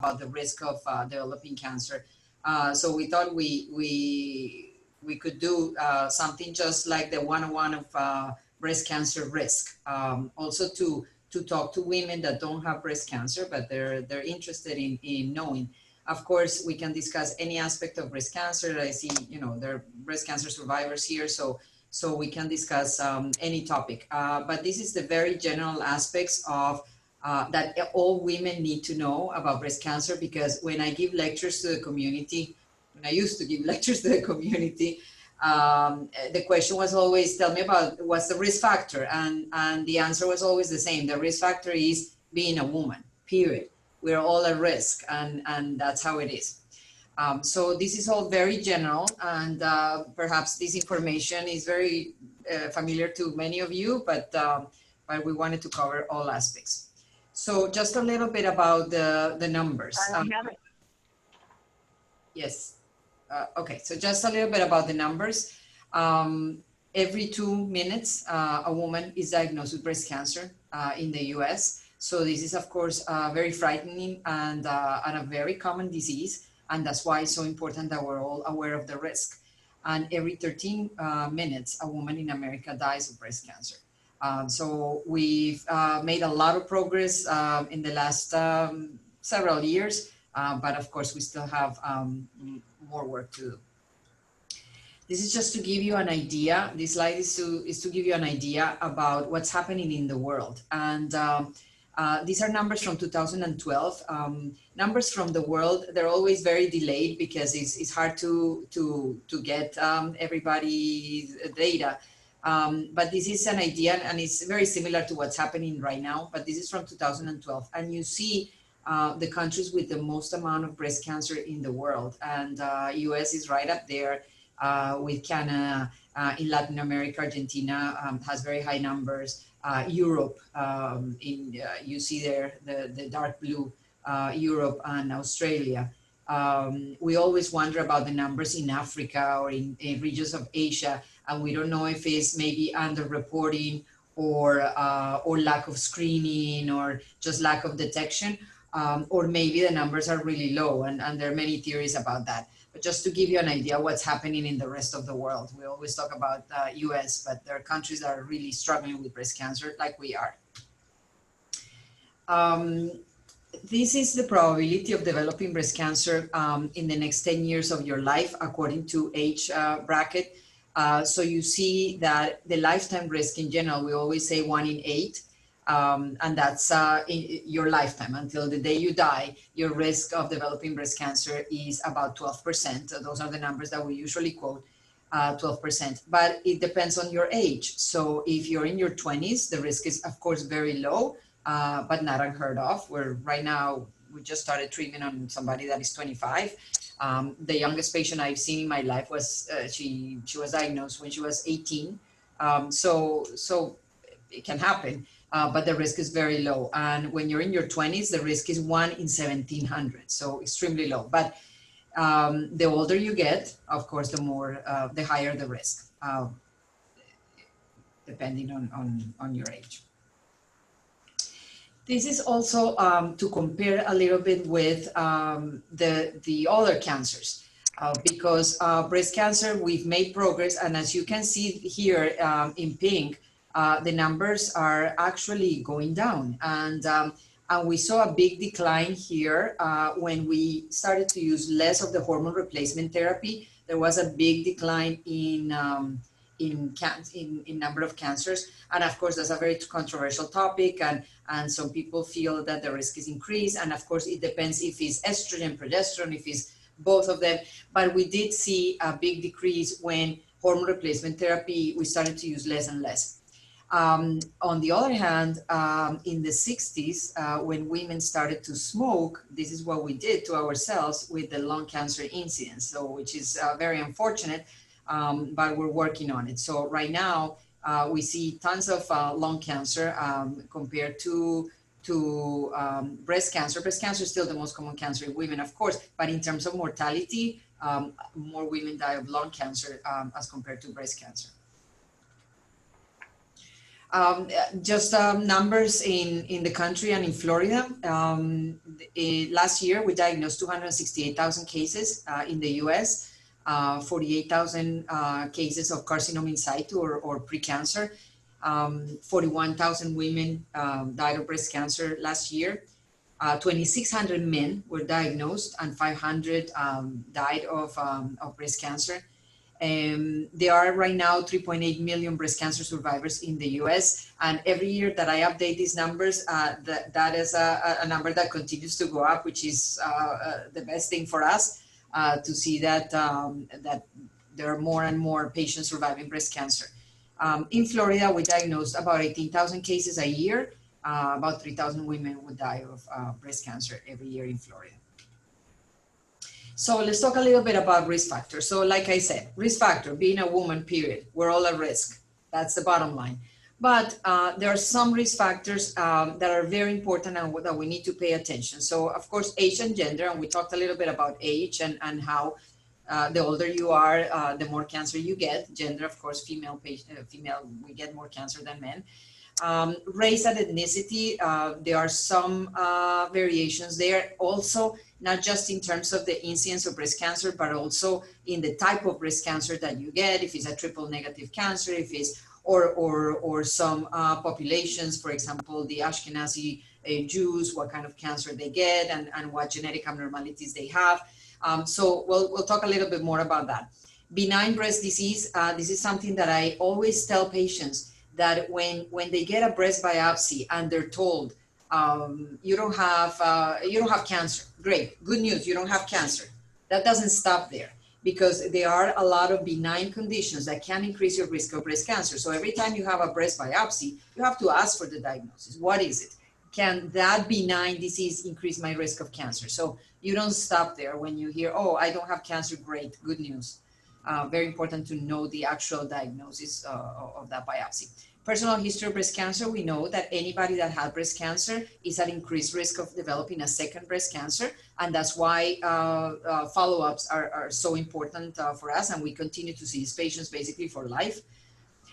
about the risk of developing cancer. So we thought we could do something just like the 101 of breast cancer risk. Also to talk to women that don't have breast cancer, but they're interested in knowing. Of course, we can discuss any aspect of breast cancer. I see, there are breast cancer survivors here, so we can discuss any topic. But this is the very general aspects of that all women need to know about breast cancer, because when I give lectures to the community, when I used to give lectures to the community, the question was always, tell me about what's the risk factor, and the answer was always the same. The risk factor is being a woman, period. We're all at risk, and that's how it is. So this is all very general, and perhaps this information is very familiar to many of you, but we wanted to cover all aspects. So just a little bit about the numbers. Yes. Okay, so just a little bit about the numbers. Every 2 minutes, a woman is diagnosed with breast cancer in the US. So this is, of course, very frightening and a very common disease. And that's why it's so important that we're all aware of the risk. And every 13 minutes, a woman in America dies of breast cancer. So we've made a lot of progress in the last several years, but of course, we still have more work to do. This is just to give you an idea. This slide is to give you an idea about what's happening in the world. And these are numbers from 2012. Numbers from the world, they're always very delayed because it's hard to get everybody's data. But this is an idea, and it's very similar to what's happening right now, but this is from 2012. And you see the countries with the most amount of breast cancer in the world. And US is right up there with Canada. In Latin America, Argentina has very high numbers. Europe, you see there the dark blue, Europe and Australia. We always wonder about the numbers in Africa or in regions of Asia, and we don't know if it's maybe underreporting or lack of screening or just lack of detection, or maybe the numbers are really low, and there are many theories about that. But just to give you an idea what's happening in the rest of the world. We always talk about US, but there are countries that are really struggling with breast cancer like we are. This is the probability of developing breast cancer in the next 10 years of your life according to age bracket. So you see that the lifetime risk in general, we always say 1 in 8. And that's in your lifetime. Until the day you die, your risk of developing breast cancer is about 12%. Those are the numbers that we usually quote, 12%. But it depends on your age. So if you're in your 20s, the risk is, of course, very low, but not unheard of. Right now, we just started treatment on somebody that is 25. The youngest patient I've seen in my life was, she was diagnosed when she was 18. So it can happen. But the risk is very low. And when you're in your 20s, the risk is 1 in 1,700, so extremely low. But the older you get, of course, the higher the risk, depending on your age. This is also to compare a little bit with the other cancers. Because breast cancer, we've made progress. And as you can see here in pink, the numbers are actually going down, and we saw a big decline here when we started to use less of the hormone replacement therapy. There was a big decline in number of cancers, and of course that's a very controversial topic, and some people feel that the risk is increased, and of course it depends if it's estrogen, progesterone, if it's both of them. But we did see a big decrease when hormone replacement therapy we started to use less and less. On the other hand, in the 60s, when women started to smoke, this is what we did to ourselves with the lung cancer incidence, so which is very unfortunate, but we're working on it. So right now, we see tons of lung cancer compared to breast cancer. Breast cancer is still the most common cancer in women, of course, but in terms of mortality, more women die of lung cancer as compared to breast cancer. Just numbers in the country and in Florida. Last year, we diagnosed 268,000 cases in the US, 48,000 cases of carcinoma in situ or precancer. 41,000 women died of breast cancer last year. 2,600 men were diagnosed and 500 died of breast cancer. There are right now 3.8 million breast cancer survivors in the US. And every year that I update these numbers, that is a number that continues to go up, which is the best thing for us to see that, that there are more and more patients surviving breast cancer. In Florida, we diagnosed about 18,000 cases a year. About 3,000 women would die of breast cancer every year in Florida. So let's talk a little bit about risk factors. So like I said, risk factor, being a woman, period. We're all at risk. That's the bottom line. But there are some risk factors that are very important and that we need to pay attention. So of course, age and gender, and we talked a little bit about age and how the older you are, the more cancer you get. Gender, of course, female, we get more cancer than men. Race and ethnicity, there are some variations there also, not just in terms of the incidence of breast cancer, but also in the type of breast cancer that you get, if it's a triple negative cancer, if it's, or some populations, for example, the Ashkenazi Jews, what kind of cancer they get and what genetic abnormalities they have. So we'll talk a little bit more about that. Benign breast disease, this is something that I always tell patients, that when they get a breast biopsy and they're told you don't have cancer, great, good news, you don't have cancer. That doesn't stop there, because there are a lot of benign conditions that can increase your risk of breast cancer. So every time you have a breast biopsy, you have to ask for the diagnosis. What is it? Can that benign disease increase my risk of cancer? So you don't stop there when you hear, oh, I don't have cancer, great, good news. Very important to know the actual diagnosis of that biopsy. Personal history of breast cancer, we know that anybody that had breast cancer is at increased risk of developing a second breast cancer. And that's why follow-ups are so important for us. And we continue to see these patients basically for life.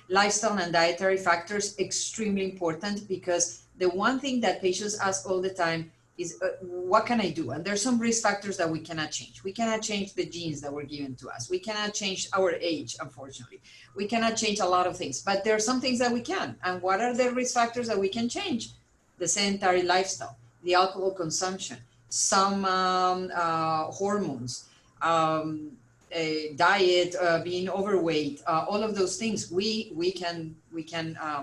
Lifestyle and dietary factors, extremely important, because the one thing that patients ask all the time is, what can I do? And there's some risk factors that we cannot change. We cannot change the genes that were given to us. We cannot change our age, unfortunately. We cannot change a lot of things, but there are some things that we can. And what are the risk factors that we can change? The sedentary lifestyle, the alcohol consumption, some hormones, diet, being overweight, all of those things, we can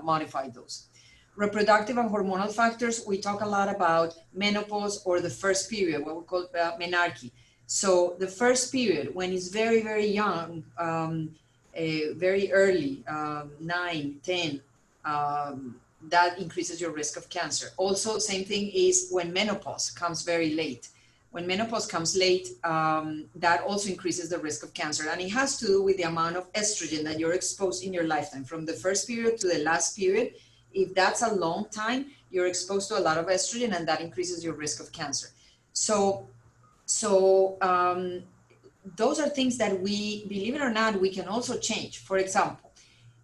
modify those. Reproductive and hormonal factors, we talk a lot about menopause or the first period, what we call menarche. So the first period, when it's very, very young, very early, 9, 10, that increases your risk of cancer. Also, same thing is when menopause comes very late. When menopause comes late, that also increases the risk of cancer. And it has to do with the amount of estrogen that you're exposed in your lifetime, from the first period to the last period. If that's a long time, you're exposed to a lot of estrogen, and that increases your risk of cancer. So those are things that we, believe it or not, we can also change. For example,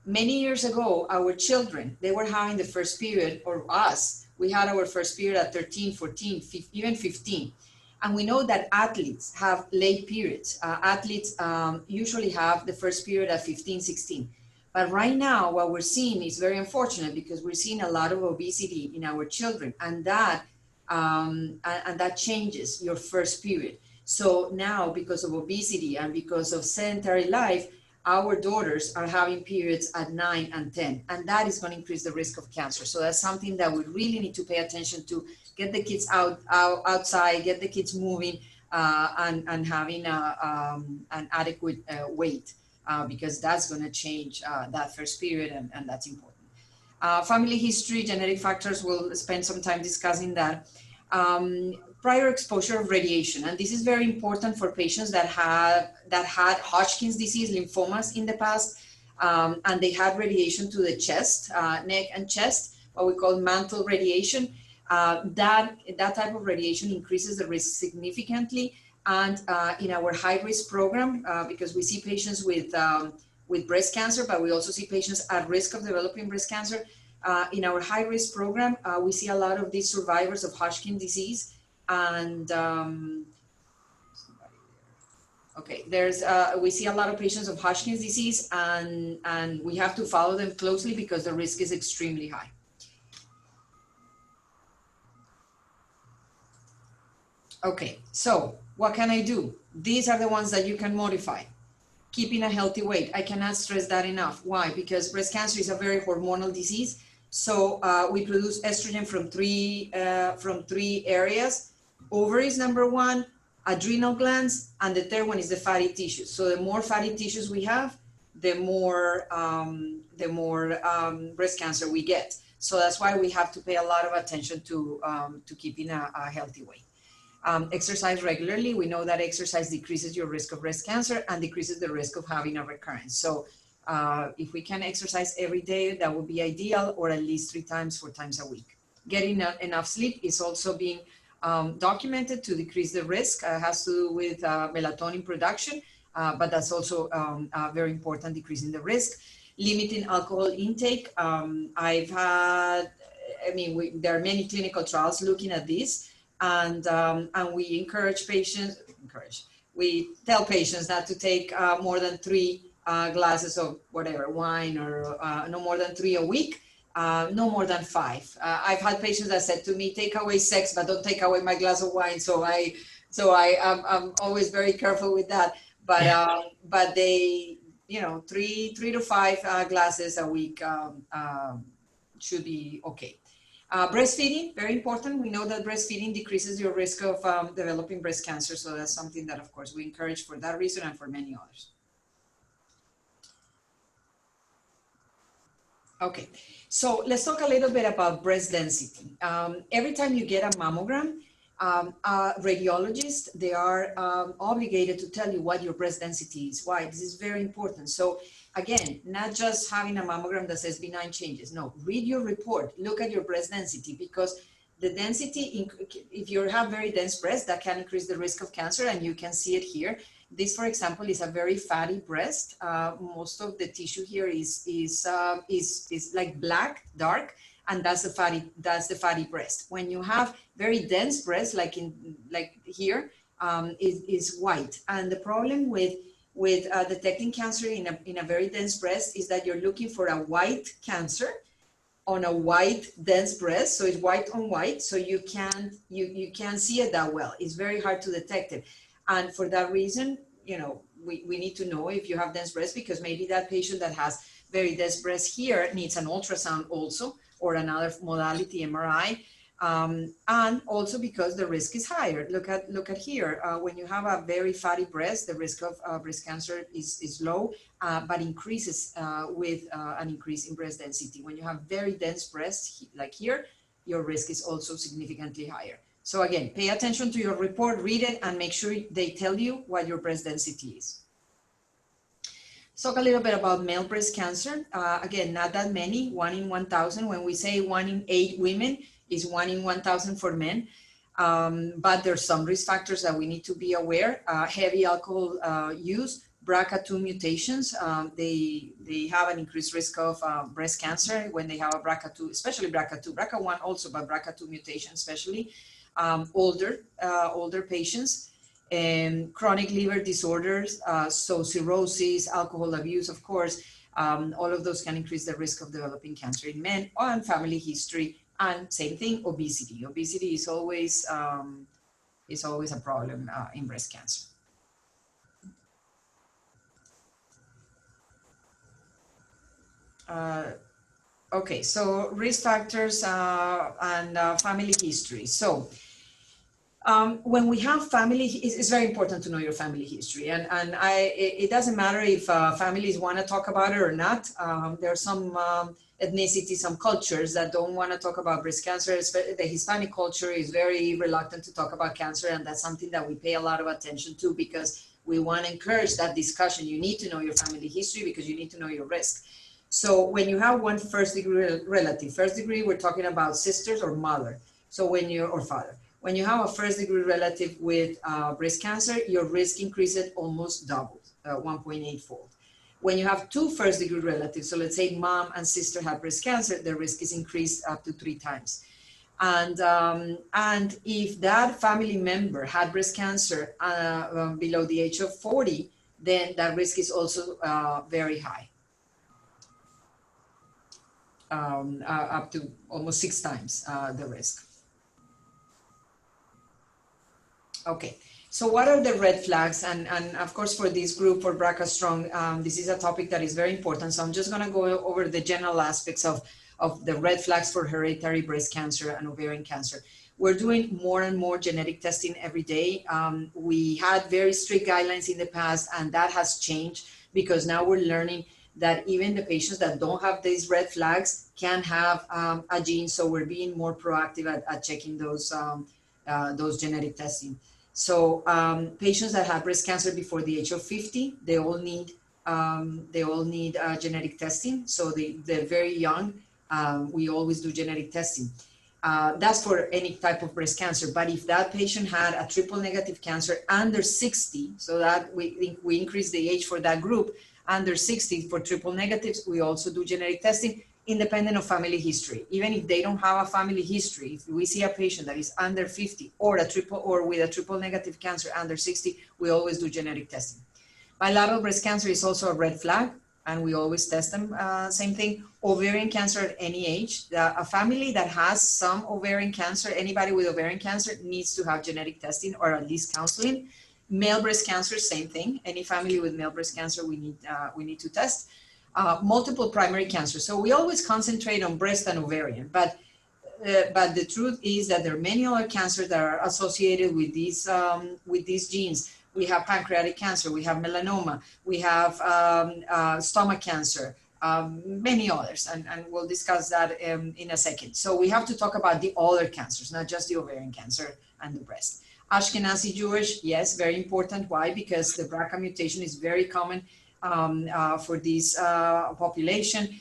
many years ago, our children, they were having the first period, or us, we had our first period at 13, 14, 15, even 15. And we know that athletes have late periods. Athletes usually have the first period at 15, 16. But right now, what we're seeing is very unfortunate, because we're seeing a lot of obesity in our children, and that changes your first period. So now, because of obesity and because of sedentary life, our daughters are having periods at 9 and 10, and that is going to increase the risk of cancer. So that's something that we really need to pay attention to. Get the kids outside, get the kids moving, and having an adequate weight. Because that's going to change that first period, and that's important. Family history, genetic factors, we'll spend some time discussing that. Prior exposure of radiation, and this is very important for patients that had Hodgkin's disease, lymphomas in the past, and they had radiation to the chest, neck and chest, what we call mantle radiation. That type of radiation increases the risk significantly. And in our high-risk program, because we see patients with breast cancer, but we also see patients at risk of developing breast cancer, In our high-risk program, we see a lot of these survivors of Hodgkin disease, and okay, we see a lot of patients of Hodgkin's disease, and we have to follow them closely because the risk is extremely high. Okay, so what can I do? These are the ones that you can modify. Keeping a healthy weight. I cannot stress that enough. Why? Because breast cancer is a very hormonal disease. So we produce estrogen from three areas. Ovaries, number one, adrenal glands, and the third one is the fatty tissues. So the more fatty tissues we have, the more breast cancer we get. So that's why we have to pay a lot of attention to keeping a healthy weight. Exercise regularly. We know that exercise decreases your risk of breast cancer and decreases the risk of having a recurrence. So if we can exercise every day, that would be ideal, or at least 4 times a week. Getting enough sleep is also being documented to decrease the risk. Has to do with melatonin production, but that's also very important, decreasing the risk. Limiting alcohol intake. There are many clinical trials looking at this. And we we tell patients not to take more than 3 glasses of whatever, wine, or no more than 3 a week, no more than 5. I've had patients that said to me, take away sex, but don't take away my glass of wine. I'm always very careful with that. But they, 3 to 5 glasses a week should be okay. Breastfeeding, very important. We know that breastfeeding decreases your risk of developing breast cancer. So that's something that, of course, we encourage for that reason and for many others. Okay, so let's talk a little bit about breast density. Every time you get a mammogram, radiologists, they are obligated to tell you what your breast density is. Why? This is very important. So again, not just having a mammogram that says benign changes. No, read your report, look at your breast density, because the density, if you have very dense breast, that can increase the risk of cancer, and you can see it here. This, for example, is a very fatty breast. Most of the tissue here is like black, dark, and that's the fatty breast. When you have very dense breast, like here, is white. And the problem with detecting cancer in a very dense breast is that you're looking for a white cancer on a white dense breast. So it's white on white, so you can't see it that well. It's very hard to detect it. And for that reason, we need to know if you have dense breast, because maybe that patient that has very dense breast here needs an ultrasound also, or another modality, MRI. And also because the risk is higher. Look at here. When you have a very fatty breast, the risk of breast cancer is low, but increases with an increase in breast density. When you have very dense breasts, like here, your risk is also significantly higher. So again, pay attention to your report, read it, and make sure they tell you what your breast density is. Let's talk a little bit about male breast cancer. Again, not that many, 1 in 1,000. When we say 1 in 8 women, is 1 in 1,000 for men. But there's some risk factors that we need to be aware. Heavy alcohol use, BRCA2 mutations. They have an increased risk of breast cancer when they have a BRCA2, especially BRCA2, BRCA1 also, but BRCA2 mutation especially. Older patients. Chronic liver disorders, so cirrhosis, alcohol abuse, of course, all of those can increase the risk of developing cancer in men, and family history, and same thing, obesity. Obesity is always a problem in breast cancer. Okay, so risk factors and family history. So when we have family, it's very important to know your family history, and it doesn't matter if families want to talk about it or not. There are some ethnicities, some cultures that don't want to talk about breast cancer. The Hispanic culture is very reluctant to talk about cancer, and that's something that we pay a lot of attention to, because we want to encourage that discussion. You need to know your family history because you need to know your risk. So when you have one first-degree relative, first degree, we're talking about sisters or mother, so or father. When you have a first-degree relative with breast cancer, your risk increases almost doubled, 1.8-fold. When you have two first-degree relatives, so let's say mom and sister have breast cancer, the risk is increased up to 3 times. And if that family member had breast cancer below the age of 40, then that risk is also very high, up to almost 6 times the risk. Okay, so what are the red flags? And of course, for this group, for BRCA Strong, this is a topic that is very important. So I'm just gonna go over the general aspects of the red flags for hereditary breast cancer and ovarian cancer. We're doing more and more genetic testing every day. We had very strict guidelines in the past, and that has changed because now we're learning that even the patients that don't have these red flags can have a gene. So we're being more proactive at checking those genetic testing. So patients that have breast cancer before the age of 50, they all need genetic testing. So they're very young. We always do genetic testing. That's for any type of breast cancer. But if that patient had a triple negative cancer under 60, so that we increase the age for that group, under 60 for triple negatives, we also do genetic testing independent of family history. Even if they don't have a family history, if we see a patient that is under 50 or with a triple negative cancer under 60, we always do genetic testing. Bilateral breast cancer is also a red flag, and we always test them, same thing. Ovarian cancer at any age. A family that has some ovarian cancer, anybody with ovarian cancer needs to have genetic testing or at least counseling. Male breast cancer, same thing. Any family with male breast cancer, we need to test. Multiple primary cancer. So we always concentrate on breast and ovarian, but the truth is that there are many other cancers that are associated with these genes. We have pancreatic cancer, we have melanoma, we have stomach cancer, many others, and we'll discuss that in a second. So we have to talk about the other cancers, not just the ovarian cancer and the breast. Ashkenazi Jewish, yes, very important. Why? Because the BRCA mutation is very common for this population.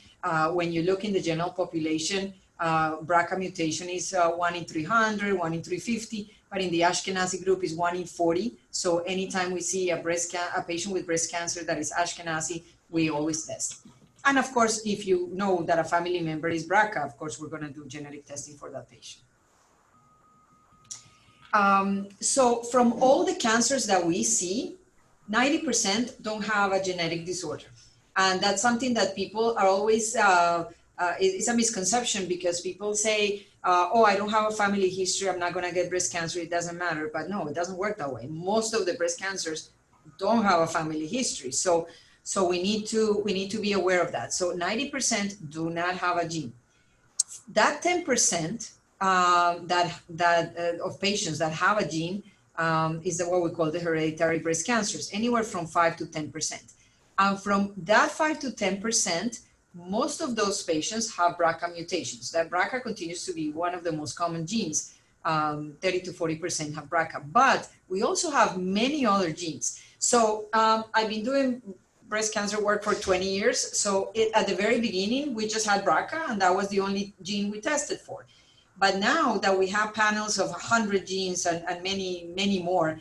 When you look in the general population, BRCA mutation is 1 in 300, 1 in 350, but in the Ashkenazi group is 1 in 40. So anytime we see a patient with breast cancer that is Ashkenazi, we always test. And of course, if you know that a family member is BRCA, of course, we're going to do genetic testing for that patient. So from all the cancers that we see, 90% don't have a genetic disorder. And that's something that people are always, it's a misconception because people say, oh, I don't have a family history, I'm not gonna get breast cancer, it doesn't matter. But no, it doesn't work that way. Most of the breast cancers don't have a family history. So we need to be aware of that. So 90% do not have a gene. That 10% of patients that have a gene is what we call the hereditary breast cancers, anywhere from 5 to 10%. And from that 5 to 10%, most of those patients have BRCA mutations. That BRCA continues to be one of the most common genes. 30 to 40% have BRCA, but we also have many other genes. So I've been doing breast cancer work for 20 years. So at the very beginning, we just had BRCA, and that was the only gene we tested for. But now that we have panels of 100 genes and many, many more,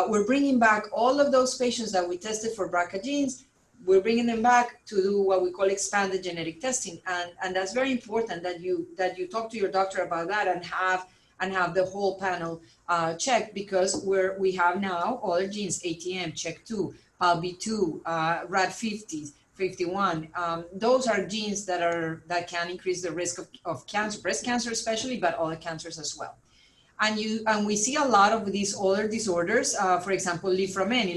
we're bringing back all of those patients that we tested for BRCA genes. We're bringing them back to do what we call expanded genetic testing, and that's very important that you talk to your doctor about that and have the whole panel checked, because we have now other genes: ATM, CHEK2, PALB2, RAD50, 51. Those are genes that can increase the risk of cancer, breast cancer especially, but other cancers as well. And we see a lot of these other disorders. For example, liframen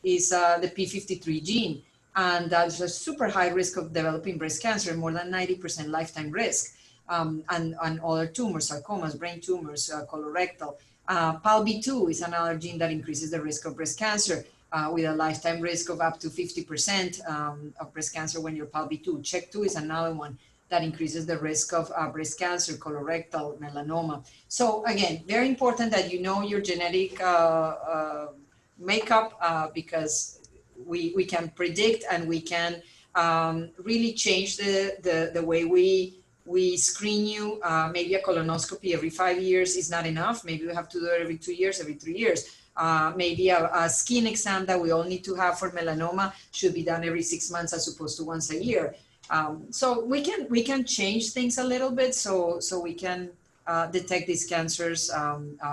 is the P53 gene, and that's a super high risk of developing breast cancer, more than 90% lifetime risk, and other tumors, sarcomas, brain tumors, colorectal. PALB2 is another gene that increases the risk of breast cancer, with a lifetime risk of up to 50% of breast cancer when you're PALB2. CHEK2 is another one that increases the risk of breast cancer, colorectal, melanoma. So again, very important that you know your genetic makeup, because we can predict and we can really change the way we screen you. Maybe a colonoscopy every 5 years is not enough. Maybe we have to do it every 2 years, every 3 years. Maybe a skin exam that we all need to have for melanoma should be done every 6 months as opposed to once a year. So we can change things a little bit so we can detect these cancers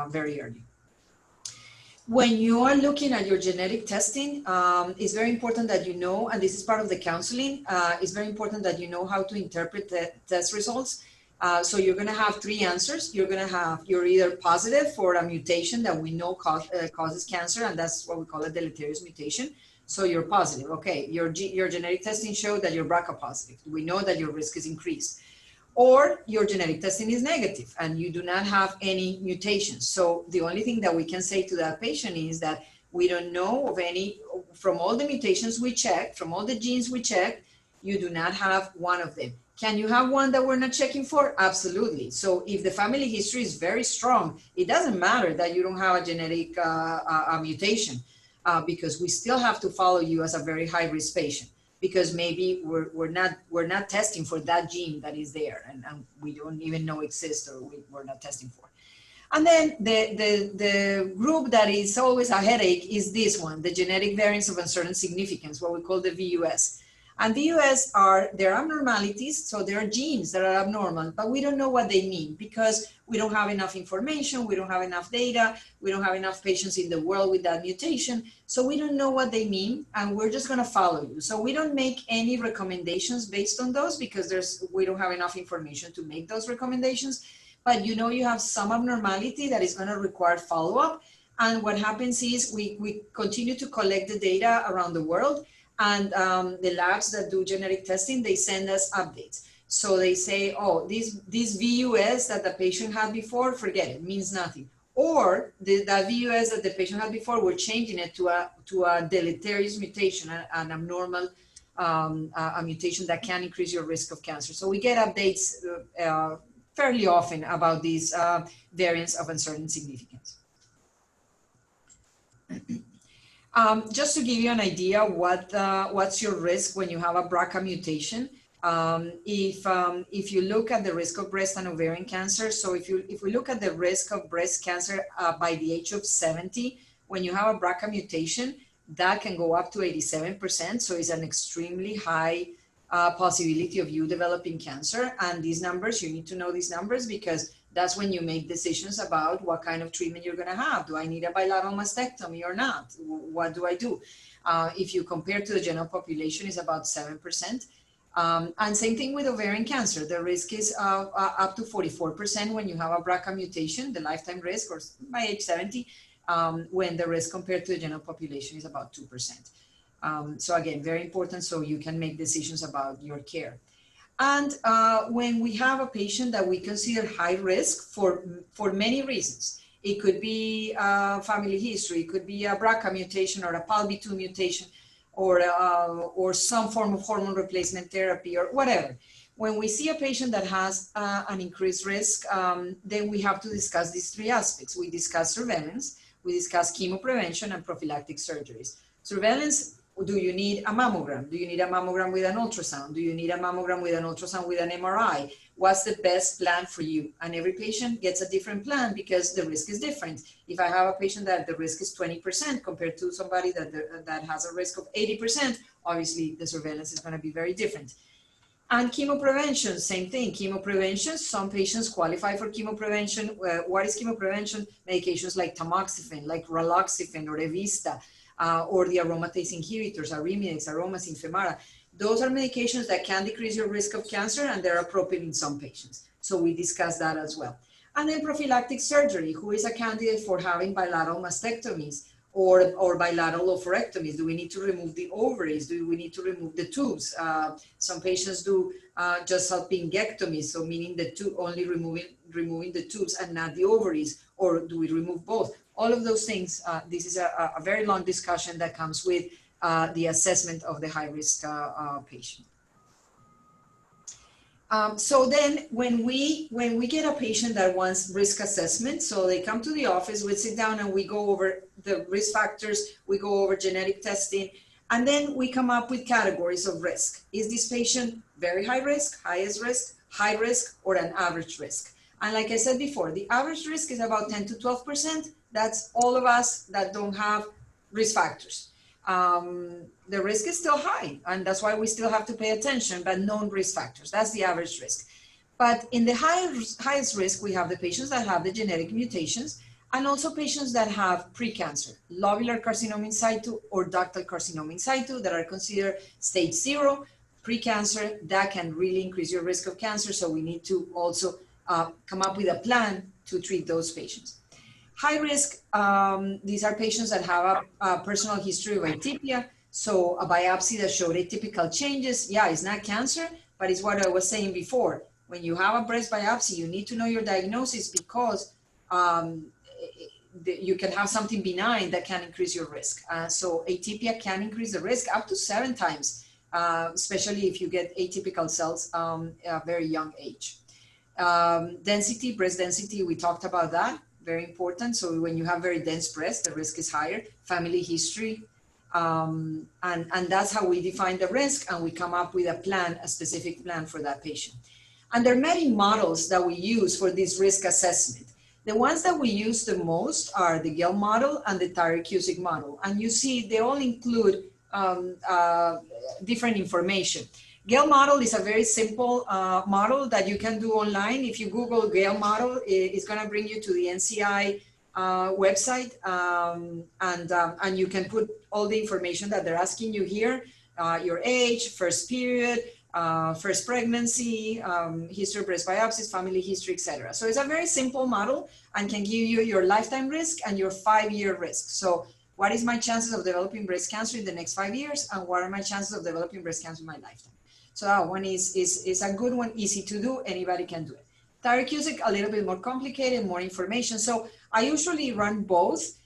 very early. When you are looking at your genetic testing, it's very important that you know, and this is part of the counseling, it's very important that you know how to interpret the test results. So you're going to have 3 answers. You're either positive for a mutation that we know causes cancer, and that's what we call a deleterious mutation. So you're positive. Okay, your genetic testing showed that you're BRCA positive. We know that your risk is increased. Or your genetic testing is negative and you do not have any mutations. So the only thing that we can say to that patient is that we don't know of any, from all the mutations we checked, from all the genes we checked, you do not have one of them. Can you have one that we're not checking for? Absolutely. So if the family history is very strong, it doesn't matter that you don't have a genetic mutation because we still have to follow you as a very high risk patient, because maybe we're not testing for that gene that is there and we don't even know exists or we're not testing for. And then the group that is always a headache is this one, the genetic variants of uncertain significance, what we call the VUS. And VUS they're abnormalities, so there are genes that are abnormal, but we don't know what they mean because we don't have enough information, we don't have enough data, we don't have enough patients in the world with that mutation, so we don't know what they mean, and we're just going to follow you. So we don't make any recommendations based on those because we don't have enough information to make those recommendations, but you know you have some abnormality that is going to require follow-up, and what happens is we continue to collect the data around the world. And the labs that do genetic testing, they send us updates. So they say, oh, this VUS that the patient had before, forget it, means nothing. Or that VUS that the patient had before, we're changing it to a deleterious mutation, an abnormal a mutation that can increase your risk of cancer. So we get updates fairly often about these variants of uncertain significance. Just to give you an idea what's your risk when you have a BRCA mutation, if you look at the risk of breast and ovarian cancer, so if we look at the risk of breast cancer by the age of 70, when you have a BRCA mutation, that can go up to 87%. So it's an extremely high possibility of you developing cancer. And these numbers, you need to know these numbers because that's when you make decisions about what kind of treatment you're going to have. Do I need a bilateral mastectomy or not? What do I do? If you compare to the general population, it's about 7%. And same thing with ovarian cancer. The risk is up to 44% when you have a BRCA mutation, the lifetime risk, or by age 70, when the risk compared to the general population is about 2%. So again, very important so you can make decisions about your care. And when we have a patient that we consider high risk for many reasons, it could be family history, it could be a BRCA mutation or a PALB2 mutation, or some form of hormone replacement therapy or whatever. When we see a patient that has an increased risk, then we have to discuss these 3 aspects. We discuss surveillance, we discuss chemoprevention and prophylactic surgeries. Surveillance, do you need a mammogram? Do you need a mammogram with an ultrasound? Do you need a mammogram with an ultrasound with an MRI? What's the best plan for you? And every patient gets a different plan because the risk is different. If I have a patient that the risk is 20% compared to somebody that has a risk of 80%, obviously the surveillance is going to be very different. And chemoprevention, same thing. Chemoprevention, some patients qualify for chemoprevention. What is chemoprevention? Medications like tamoxifen, like raloxifene or Evista, or the aromatase inhibitors, Arimidex, Aromacin, Femara. Those are medications that can decrease your risk of cancer, and they're appropriate in some patients. So we discussed that as well. And then prophylactic surgery, who is a candidate for having bilateral mastectomies or bilateral oophorectomies? Do we need to remove the ovaries? Do we need to remove the tubes? Some patients do just salpingectomy, so meaning the tube, only removing the tubes and not the ovaries, or do we remove both? All of those things, this is a very long discussion that comes with the assessment of the high-risk patient. So then when we get a patient that wants risk assessment, so they come to the office, we sit down and we go over the risk factors, we go over genetic testing, and then we come up with categories of risk. Is this patient very high risk, highest risk, high risk, or an average risk? And like I said before, the average risk is about 10 to 12%. That's all of us that don't have risk factors. The risk is still high, and that's why we still have to pay attention, but known risk factors, that's the average risk. But in the highest risk, we have the patients that have the genetic mutations, and also patients that have precancer, lobular carcinoma in situ or ductal carcinoma in situ that are considered stage 0, precancer, that can really increase your risk of cancer. So we need to also come up with a plan to treat those patients. High risk, these are patients that have a personal history of atypia. So a biopsy that showed atypical changes, yeah, it's not cancer, but it's what I was saying before. When you have a breast biopsy, you need to know your diagnosis because you can have something benign that can increase your risk. So atypia can increase the risk up to 7 times, especially if you get atypical cells at a very young age. Density, breast density, we talked about that, very important. So when you have very dense breast, the risk is higher. Family history, and that's how we define the risk, and we come up with a plan, a specific plan for that patient. And there are many models that we use for this risk assessment. The ones that we use the most are the Gale model and the Tyree-Cuzick model. And you see they all include different information. Gale model is a very simple model that you can do online. If you Google Gale model, it's going to bring you to the NCI website, and you can put all the information that they're asking you here, your age, first period, first pregnancy, history of breast biopsies, family history, etc. So it's a very simple model and can give you your lifetime risk and your 5-year risk. So what is my chances of developing breast cancer in the next 5 years, and what are my chances of developing breast cancer in my lifetime? So that one is a good one, easy to do, anybody can do it. Tyree-Cuzick, a little bit more complicated, more information. So I usually run both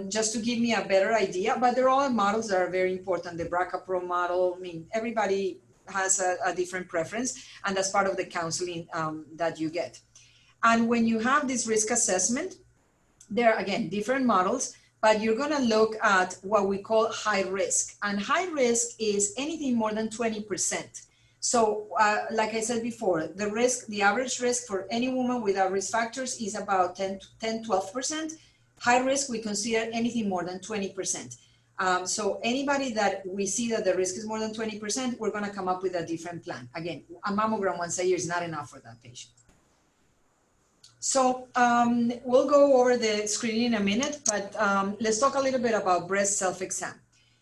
just to give me a better idea, but they're all models that are very important. The BRCA Pro model, I mean, everybody has a different preference, and that's part of the counseling that you get. And when you have this risk assessment, there are, again, different models, but you're gonna look at what we call high risk. And high risk is anything more than 20%. So like I said before, the average risk for any woman without risk factors is about 12%. High risk, we consider anything more than 20%. So anybody that we see that the risk is more than 20%, we're gonna come up with a different plan. Again, a mammogram once a year is not enough for that patient. So we'll go over the screening in a minute, but let's talk a little bit about breast self-exam.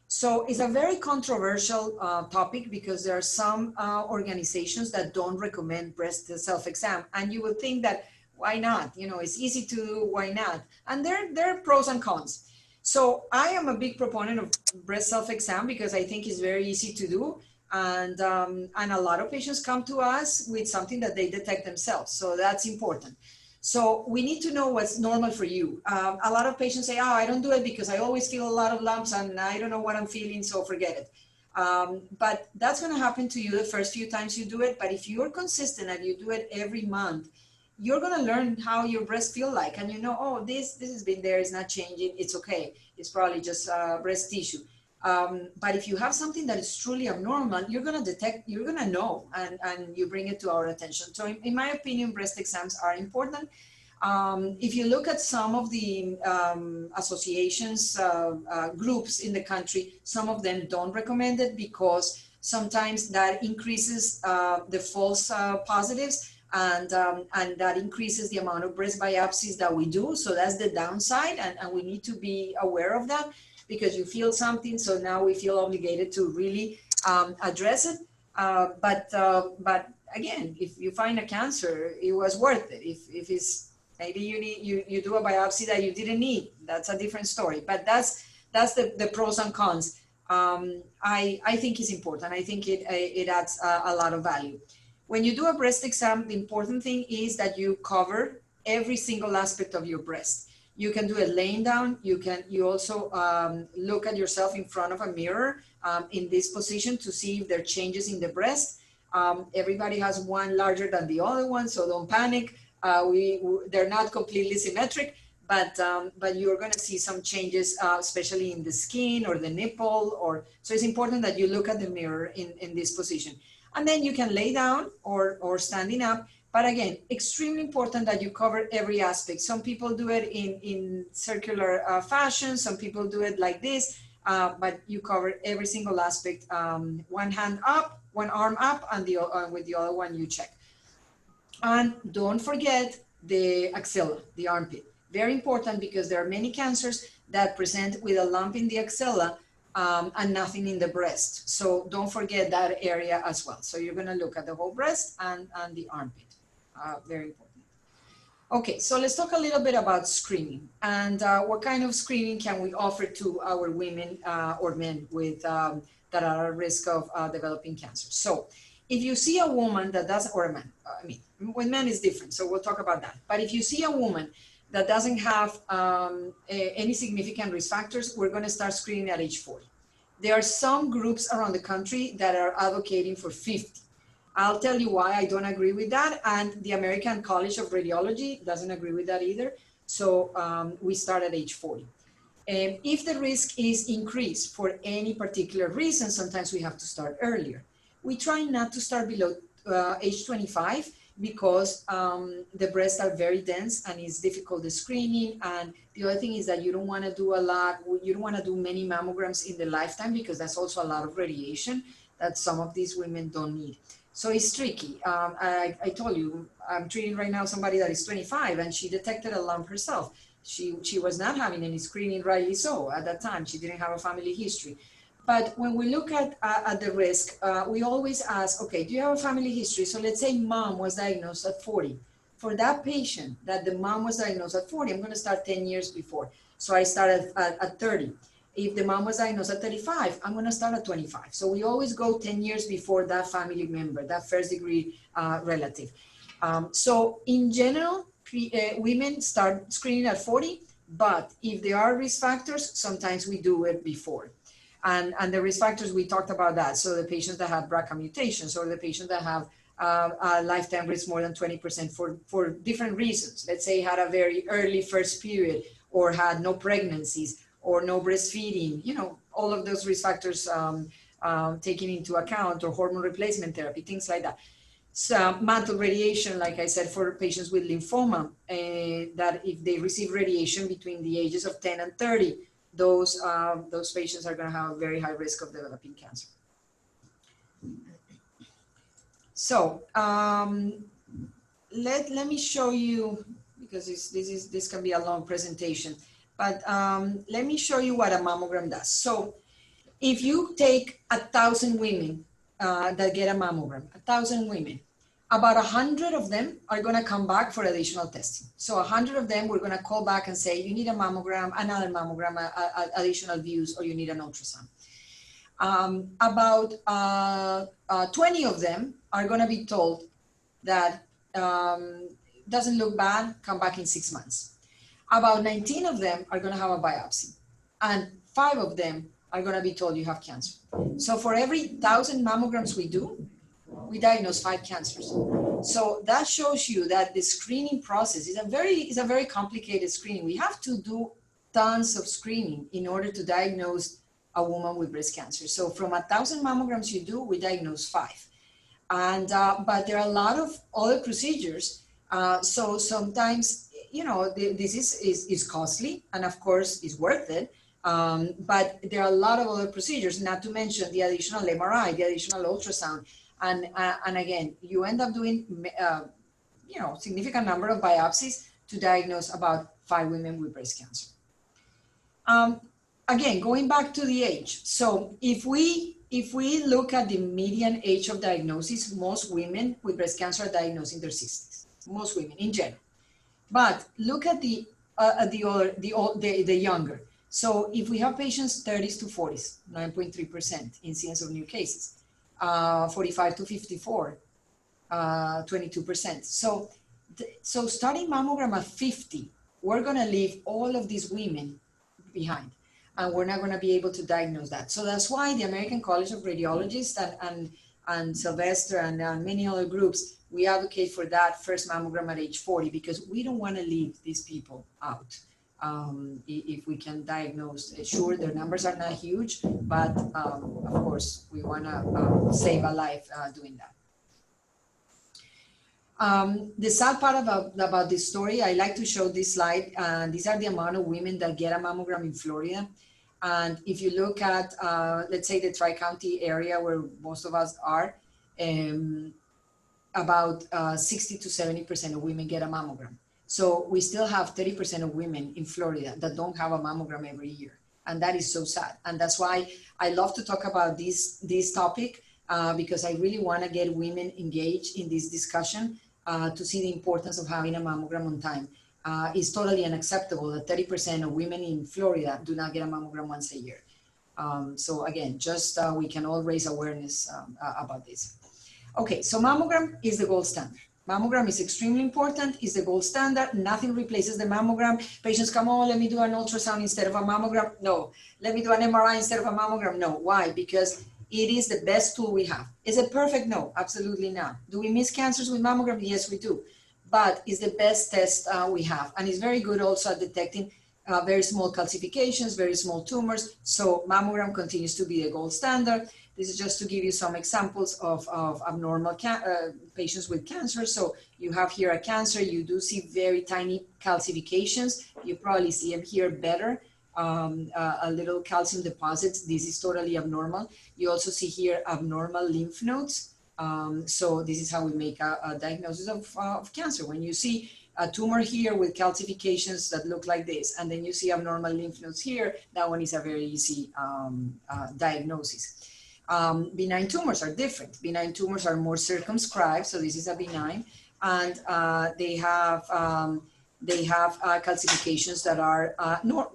So it's a very controversial topic because there are some organizations that don't recommend breast self-exam, and you would think that why not? You know, it's easy to do, why not? And there are pros and cons. So I am a big proponent of breast self-exam because I think it's very easy to do, and a lot of patients come to us with something that they detect themselves, so that's important. So we need to know what's normal for you. A lot of patients say, oh, I don't do it because I always feel a lot of lumps and I don't know what I'm feeling, so forget it. But that's gonna happen to you the first few times you do it, but if you're consistent and you do it every month, you're gonna learn how your breasts feel like, and you know, oh, this has been there, it's not changing, it's okay. It's probably just breast tissue. But if you have something that is truly abnormal, you're gonna detect, you're gonna know, and you bring it to our attention. So in my opinion, breast exams are important. If you look at some of the associations, groups in the country, some of them don't recommend it because sometimes that increases the false positives, and that increases the amount of breast biopsies that we do. So that's the downside, and we need to be aware of that, because you feel something, so now we feel obligated to really address it. But again, if you find a cancer, it was worth it. If it's maybe you do a biopsy that you didn't need, that's a different story. But that's the pros and cons. I think it's important. I think it adds a lot of value. When you do a breast exam, the important thing is that you cover every single aspect of your breast. You can do it laying down. You also look at yourself in front of a mirror in this position to see if there are changes in the breast. Everybody has one larger than the other one, so don't panic. They're not completely symmetric, but you're going to see some changes, especially in the skin or the nipple. So it's important that you look at the mirror in this position. And then you can lay down or standing up, But again, extremely important that you cover every aspect. Some people do it in circular fashion, some people do it like this, but you cover every single aspect, one hand up, one arm up, and with the other one you check. And don't forget the axilla, the armpit. Very important because there are many cancers that present with a lump in the axilla and nothing in the breast. So don't forget that area as well. So you're gonna look at the whole breast and the armpit. Very important. Okay, so let's talk a little bit about screening and what kind of screening can we offer to our women or men with that are at risk of developing cancer. So if you see a woman that does, or a man, I mean, with men is different, so we'll talk about that. But if you see a woman that doesn't have any significant risk factors, we're gonna start screening at age 40. There are some groups around the country that are advocating for 50. I'll tell you why I don't agree with that. And the American College of Radiology doesn't agree with that either. So we start at age 40. And if the risk is increased for any particular reason, sometimes we have to start earlier. We try not to start below age 25 because the breasts are very dense and it's difficult the screening. And the other thing is that you don't want to do a lot, you don't want to do many mammograms in the lifetime because that's also a lot of radiation that some of these women don't need. So it's tricky. I told you, I'm treating right now somebody that is 25 and she detected a lump herself. She was not having any screening, rightly so, at that time. She didn't have a family history. But when we look at the risk, we always ask, okay, do you have a family history? So let's say mom was diagnosed at 40. For that patient that the mom was diagnosed at 40, I'm going to start 10 years before. So I started at 30. If the mom was diagnosed at 35, I'm going to start at 25. So we always go 10 years before that family member, that first degree relative. So in general, women start screening at 40, but if there are risk factors, sometimes we do it before. And the risk factors, we talked about that. So the patients that have BRCA mutations or the patients that have a lifetime risk more than 20% for different reasons. Let's say had a very early first period or had no pregnancies or no breastfeeding, you know, all of those risk factors taken into account, or hormone replacement therapy, things like that. So mantle radiation, like I said, for patients with lymphoma, that if they receive radiation between the ages of 10 and 30, those patients are going to have a very high risk of developing cancer. So let me show you, because this can be a long presentation, but let me show you what a mammogram does. So if you take 1,000 women that get a mammogram, 1,000 women, about 100 of them are going to come back for additional testing. So 100 of them, we're going to call back and say, you need a mammogram, another mammogram, additional views, or you need an ultrasound. About 20 of them are going to be told that doesn't look bad, come back in 6 months. About 19 of them are going to have a biopsy, and 5 of them are going to be told you have cancer. So for every 1,000 mammograms we do, we diagnose 5 cancers. So that shows you that the screening process is a very complicated screening. We have to do tons of screening in order to diagnose a woman with breast cancer. So from 1,000 mammograms you do, we diagnose 5. And but there are a lot of other procedures. So sometimes, you know, this is costly, and of course is worth it. But there are a lot of other procedures, not to mention the additional MRI, the additional ultrasound. And again, you end up doing, you know, significant number of biopsies to diagnose about 5 women with breast cancer. Again, going back to the age. So if we look at the median age of diagnosis, most women with breast cancer are diagnosed in their 60s. Most women in general. But look at the younger. So if we have patients 30s to 40s, 9.3% incidence of new cases. 45 to 54, 22%. So starting mammogram at 50, we're going to leave all of these women behind, and we're not going to be able to diagnose that. So that's why the American College of Radiologists and Sylvester and many other groups, we advocate for that first mammogram at age 40, because we don't want to leave these people out. If we can diagnose, sure, their numbers are not huge, but of course, we want to save a life doing that. The sad part about this story, I like to show this slide. These are the amount of women that get a mammogram in Florida. And if you look at, let's say, the Tri-County area where most of us are, about 60 to 70% of women get a mammogram. So we still have 30% of women in Florida that don't have a mammogram every year. And that is so sad. And that's why I love to talk about this topic, because I really want to get women engaged in this discussion to see the importance of having a mammogram on time. It's totally unacceptable that 30% of women in Florida do not get a mammogram once a year. So again, just we can all raise awareness about this. Okay, so mammogram is the gold standard. Mammogram is extremely important, is the gold standard. Nothing replaces the mammogram. Patients come, oh, let me do an ultrasound instead of a mammogram. No. Let me do an MRI instead of a mammogram. No. Why? Because it is the best tool we have. Is it perfect? No, absolutely not. Do we miss cancers with mammogram? Yes, we do. But it's the best test we have. And it's very good also at detecting very small calcifications, very small tumors. So mammogram continues to be the gold standard. This is just to give you some examples of abnormal patients with cancer. So you have here a cancer. You do see very tiny calcifications. You probably see them here better. A little calcium deposits. This is totally abnormal. You also see here abnormal lymph nodes. So this is how we make a diagnosis of cancer. When you see a tumor here with calcifications that look like this, and then you see abnormal lymph nodes here, that one is a very easy diagnosis. Benign tumors are different. Benign tumors are more circumscribed. So this is a benign, and they have calcifications that are,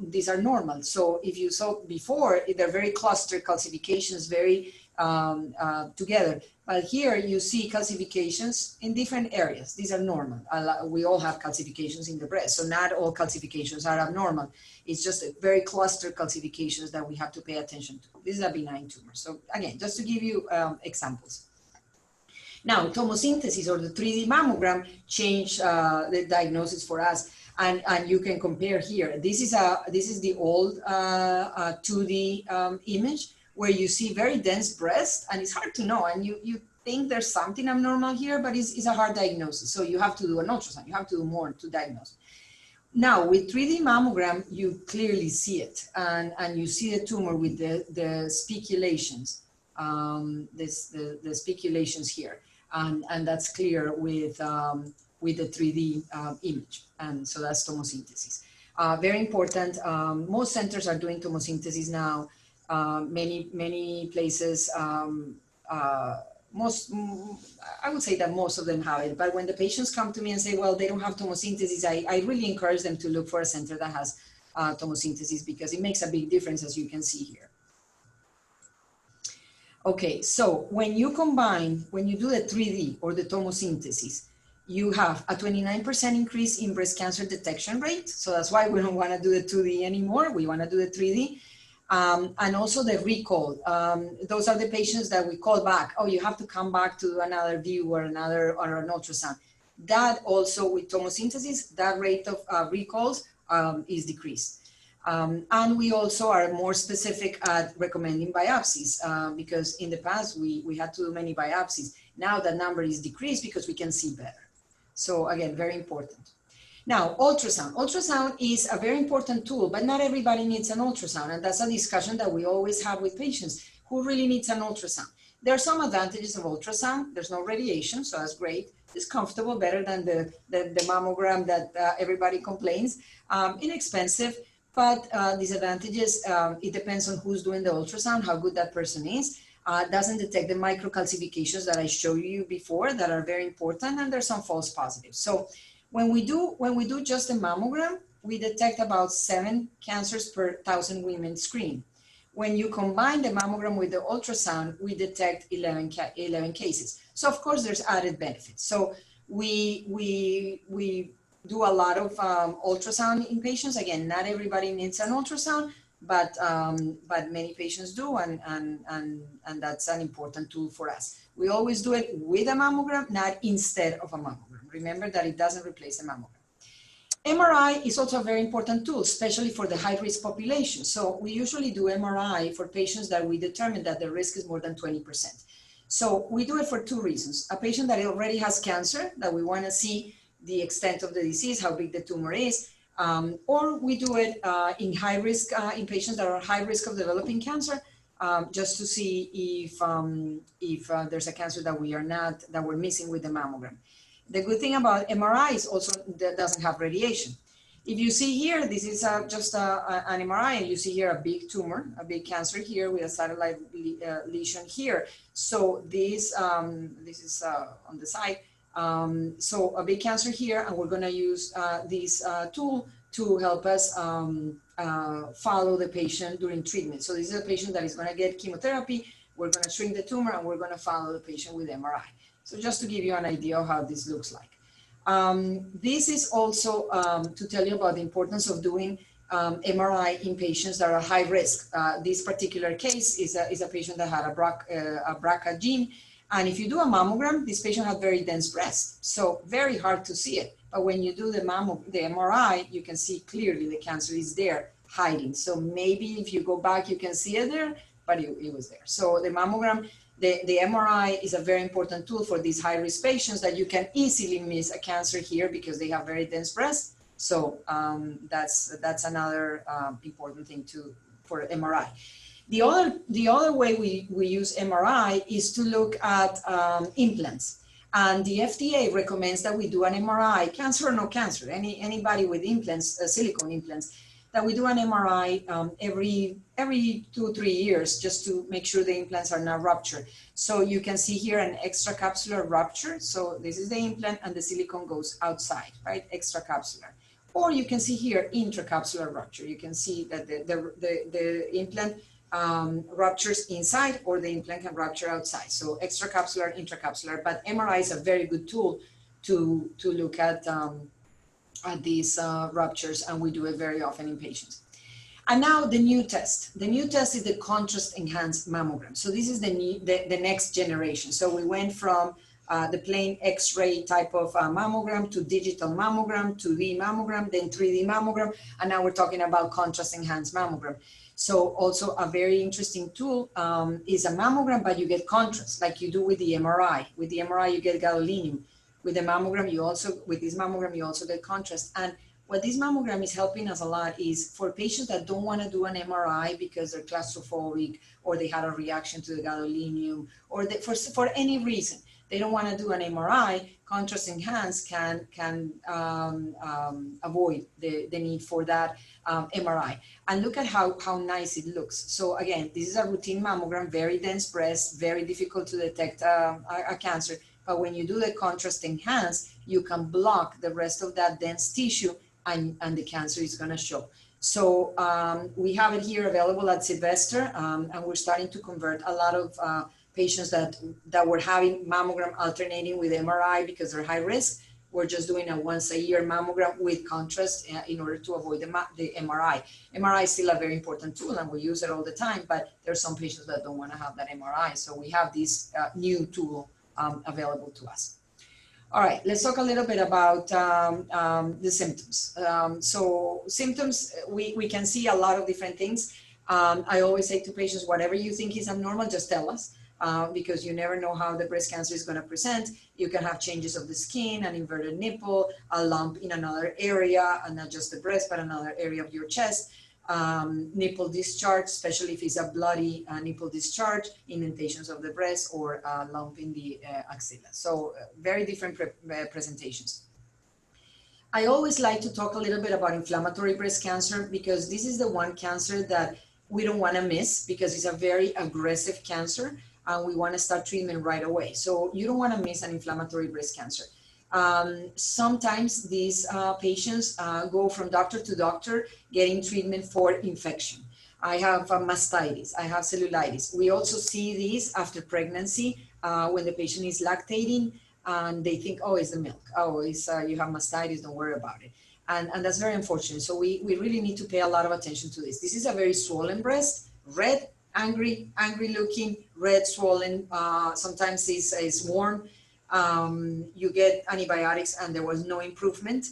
these are normal. So if you saw before, they're very clustered calcifications, very together. But here you see calcifications in different areas. These are normal. We all have calcifications in the breast. So not all calcifications are abnormal. It's just very clustered calcifications that we have to pay attention to. This is a benign tumor. So again, just to give you examples. Now, tomosynthesis or the 3D mammogram changed the diagnosis for us, and you can compare here. This is the old 2D image where you see very dense breast, and it's hard to know, and you think there's something abnormal here, but it's a hard diagnosis. So you have to do an ultrasound. You have to do more to diagnose. Now, with 3D mammogram, you clearly see it, and you see the tumor with the speculations, the speculations here. And that's clear with the 3D image. And so that's tomosynthesis. Very important. Most centers are doing tomosynthesis now. Many places, I would say that most of them have it. But when the patients come to me and say, well, they don't have tomosynthesis, I really encourage them to look for a center that has tomosynthesis, because it makes a big difference, as you can see here. Okay, so when you do the 3D or the tomosynthesis, you have a 29% increase in breast cancer detection rate. So that's why we don't want to do the 2D anymore. We want to do the 3D. And also the recall. Those are the patients that we call back. Oh, you have to come back to another view or an ultrasound. That also with tomosynthesis, that rate of recalls is decreased. And we also are more specific at recommending biopsies, because in the past we had to do many biopsies. Now that number is decreased because we can see better. So again, very important. Now, ultrasound. Ultrasound is a very important tool, but not everybody needs an ultrasound. And that's a discussion that we always have with patients. Who really needs an ultrasound? There are some advantages of ultrasound. There's no radiation, so that's great. It's comfortable, better than the mammogram that everybody complains. Inexpensive. But disadvantages, it depends on who's doing the ultrasound, how good that person is. Doesn't detect the microcalcifications that I showed you before that are very important, and there's some false positives. So when we do just a mammogram, we detect about 7 cancers per 1,000 women screened. When you combine the mammogram with the ultrasound, we detect 11 cases. So of course there's added benefits. So we do a lot of ultrasound in patients. Again, not everybody needs an ultrasound, but many patients do, and that's an important tool for us. We always do it with a mammogram, not instead of a mammogram. Remember that it doesn't replace a mammogram. MRI is also a very important tool, especially for the high-risk population. So we usually do MRI for patients that we determine that the risk is more than 20%. So we do it for two reasons. A patient that already has cancer, that we want to see the extent of the disease, how big the tumor is, or we do it in high risk, in patients that are high risk of developing cancer, just to see if there's a cancer that we're missing with the mammogram. The good thing about MRI is also that doesn't have radiation. If you see here, this is just an MRI, and you see here a big tumor, a big cancer here with a satellite lesion here. So this is on the side. So a big cancer here, and we're going to use this tool to help us follow the patient during treatment. So this is a patient that is going to get chemotherapy. We're going to shrink the tumor, and we're going to follow the patient with MRI. So just to give you an idea of how this looks like. This is also to tell you about the importance of doing MRI in patients that are high risk. This particular case is a patient that had a BRCA gene. And if you do a mammogram, this patient had very dense breast. So very hard to see it. But when you do the MRI, you can see clearly the cancer is there hiding. So maybe if you go back, you can see it there, but it was there. So the mammogram, the MRI is a very important tool for these high-risk patients that you can easily miss a cancer here because they have very dense breast. So that's another important thing for MRI. The other way we use MRI is to look at implants. And the FDA recommends that we do an MRI, cancer or no cancer, anybody with implants, silicone implants, that we do an MRI every 2-3 years just to make sure the implants are not ruptured. So you can see here an extracapsular rupture. So this is the implant and the silicone goes outside, right? Extracapsular. Or you can see here intracapsular rupture. You can see that the implant ruptures inside or the implant can rupture outside. So extracapsular, intracapsular, but MRI is a very good tool to look at these ruptures, and we do it very often in patients. And now the new test. The new test is the contrast enhanced mammogram. So this is the next generation. So we went from the plain X-ray type of mammogram to digital mammogram, 2D mammogram, then 3D mammogram, and now we're talking about contrast enhanced mammogram. So also a very interesting tool is a mammogram, but you get contrast like you do with the MRI. With the MRI, you get gadolinium. With the mammogram, with this mammogram, you also get contrast. And what this mammogram is helping us a lot is for patients that don't want to do an MRI because they're claustrophobic or they had a reaction to the gadolinium or for any reason, they don't want to do an MRI, contrast enhanced can avoid the need for that MRI. And look at how nice it looks. So again, this is a routine mammogram, very dense breast, very difficult to detect a cancer. But when you do the contrast enhanced, you can block the rest of that dense tissue and the cancer is going to show. So we have it here available at Sylvester, and we're starting to convert a lot of patients that were having mammogram alternating with MRI because they're high risk. We're just doing a once-a-year mammogram with contrast in order to avoid the MRI. MRI is still a very important tool, and we use it all the time, but there's some patients that don't want to have that MRI. So we have this new tool available to us. All right, let's talk a little bit about the symptoms. So symptoms, we can see a lot of different things. I always say to patients, whatever you think is abnormal, just tell us. Because you never know how the breast cancer is going to present. You can have changes of the skin, an inverted nipple, a lump in another area, and not just the breast, but another area of your chest. Nipple discharge, especially if it's a bloody nipple discharge, indentations of the breast, or a lump in the axilla. So very different presentations. I always like to talk a little bit about inflammatory breast cancer because this is the one cancer that we don't want to miss because it's a very aggressive cancer and we want to start treatment right away. So you don't want to miss an inflammatory breast cancer. Sometimes these patients go from doctor to doctor getting treatment for infection. I have mastitis, I have cellulitis. We also see these after pregnancy when the patient is lactating and they think, oh, it's the milk. Oh, it's, you have mastitis, don't worry about it. And that's very unfortunate. So we really need to pay a lot of attention to this. This is a very swollen breast, red, angry looking, red, swollen. Sometimes it's warm. You get antibiotics and there was no improvement.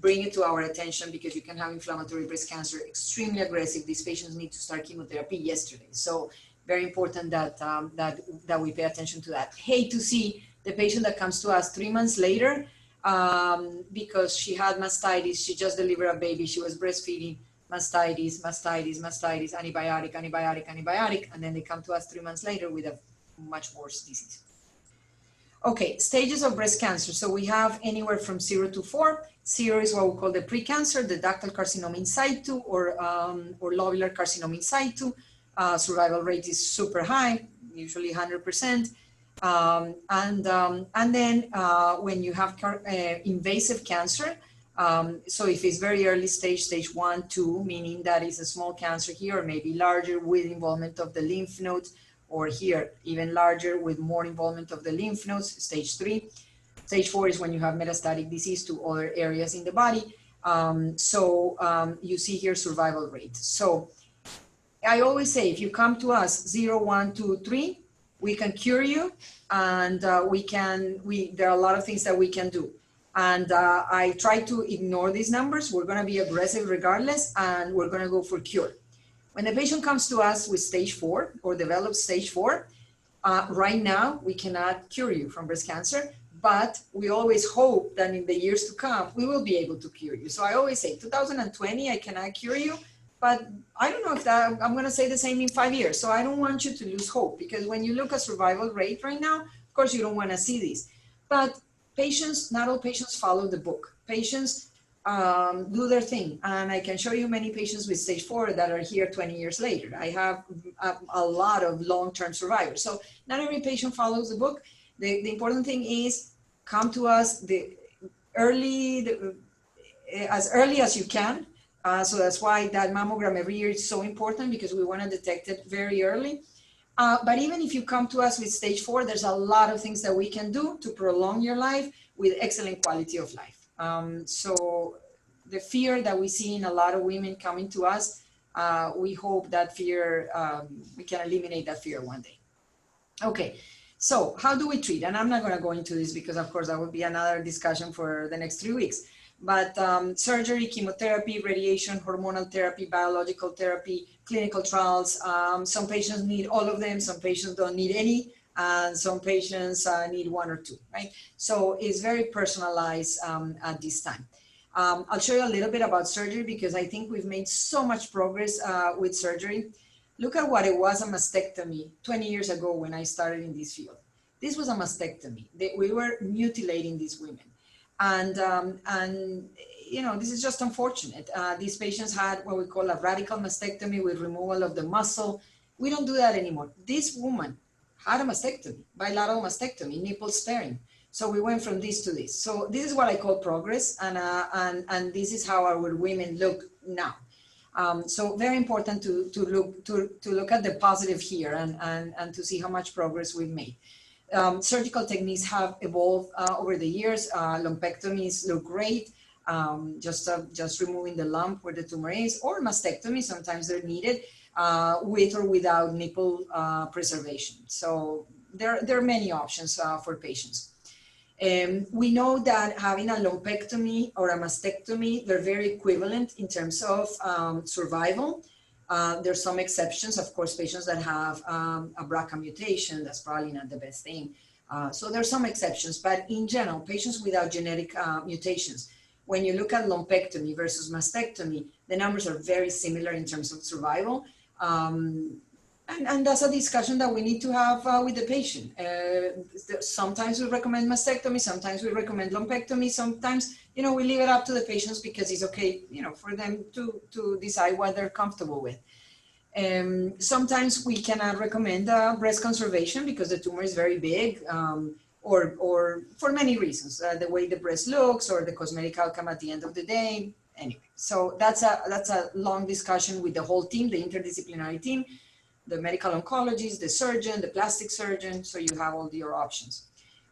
Bring it to our attention because you can have inflammatory breast cancer, extremely aggressive. These patients need to start chemotherapy yesterday. So very important that we pay attention to that. Hate to see the patient that comes to us 3 months later because she had mastitis, she just delivered a baby, she was breastfeeding, mastitis, antibiotic, and then they come to us 3 months later with a much worse disease. Okay, stages of breast cancer. So we have anywhere from 0 to 4. 0 is what we call the precancer, the ductal carcinoma in situ, or lobular carcinoma in situ. Survival rate is super high, usually 100%. And then when you have invasive cancer, so if it's very early stage, stage 1, 2, meaning that it's a small cancer here, or maybe larger with involvement of the lymph nodes, or here even larger with more involvement of the lymph nodes, stage 3. Stage 4 is when you have metastatic disease to other areas in the body. You see here survival rate. So I always say, if you come to us 0, 1, 2, 3, we can cure you, and there are a lot of things that we can do. And I try to ignore these numbers. We're going to be aggressive regardless, and we're going to go for cure. When the patient comes to us with stage 4 or develops stage 4, right now we cannot cure you from breast cancer, but we always hope that in the years to come, we will be able to cure you. So I always say 2020, I cannot cure you, but I don't know if I'm going to say the same in 5 years. So I don't want you to lose hope, because when you look at survival rate right now, of course, you don't want to see this. But patients, not all patients follow the book. Patients do their thing. And I can show you many patients with stage 4 that are here 20 years later. I have a lot of long-term survivors. So not every patient follows the book. The important thing is come to us as early as you can. So that's why that mammogram every year is so important, because we want to detect it very early. But even if you come to us with stage 4, there's a lot of things that we can do to prolong your life with excellent quality of life. So the fear that we see in a lot of women coming to us, we hope that fear, we can eliminate that fear one day. Okay, so how do we treat? And I'm not going to go into this because, of course, that would be another discussion for the next 3 weeks. But surgery, chemotherapy, radiation, hormonal therapy, biological therapy, clinical trials. Some patients need all of them. Some patients don't need any. And some patients need 1 or 2, right? So it's very personalized at this time. I'll show you a little bit about surgery, because I think we've made so much progress with surgery. Look at what it was, a mastectomy 20 years ago when I started in this field. This was a mastectomy. We were mutilating these women. And you know, this is just unfortunate. These patients had what we call a radical mastectomy with removal of the muscle. We don't do that anymore. This woman had a mastectomy, bilateral mastectomy, nipple sparing. So we went from this to this. So this is what I call progress, and this is how our women look now. So very important to look at the positive here and to see how much progress we've made. Surgical techniques have evolved over the years. Lumpectomies look great, just removing the lump where the tumor is, or mastectomy, sometimes they're needed, with or without nipple preservation. So there are many options for patients. We know that having a lumpectomy or a mastectomy, they're very equivalent in terms of survival. There's some exceptions, of course, patients that have a BRCA mutation, that's probably not the best thing. So there's some exceptions, but in general, patients without genetic mutations, when you look at lumpectomy versus mastectomy, the numbers are very similar in terms of survival. And that's a discussion that we need to have with the patient. Sometimes we recommend mastectomy, sometimes we recommend lumpectomy, sometimes, you know, we leave it up to the patients because it's okay, you know, for them to decide what they're comfortable with. Sometimes we cannot recommend breast conservation because the tumor is very big, or for many reasons, the way the breast looks or the cosmetic outcome at the end of the day. Anyway, so that's a long discussion with the whole team, the interdisciplinary team, the medical oncologist, the surgeon, the plastic surgeon, so you have all your options.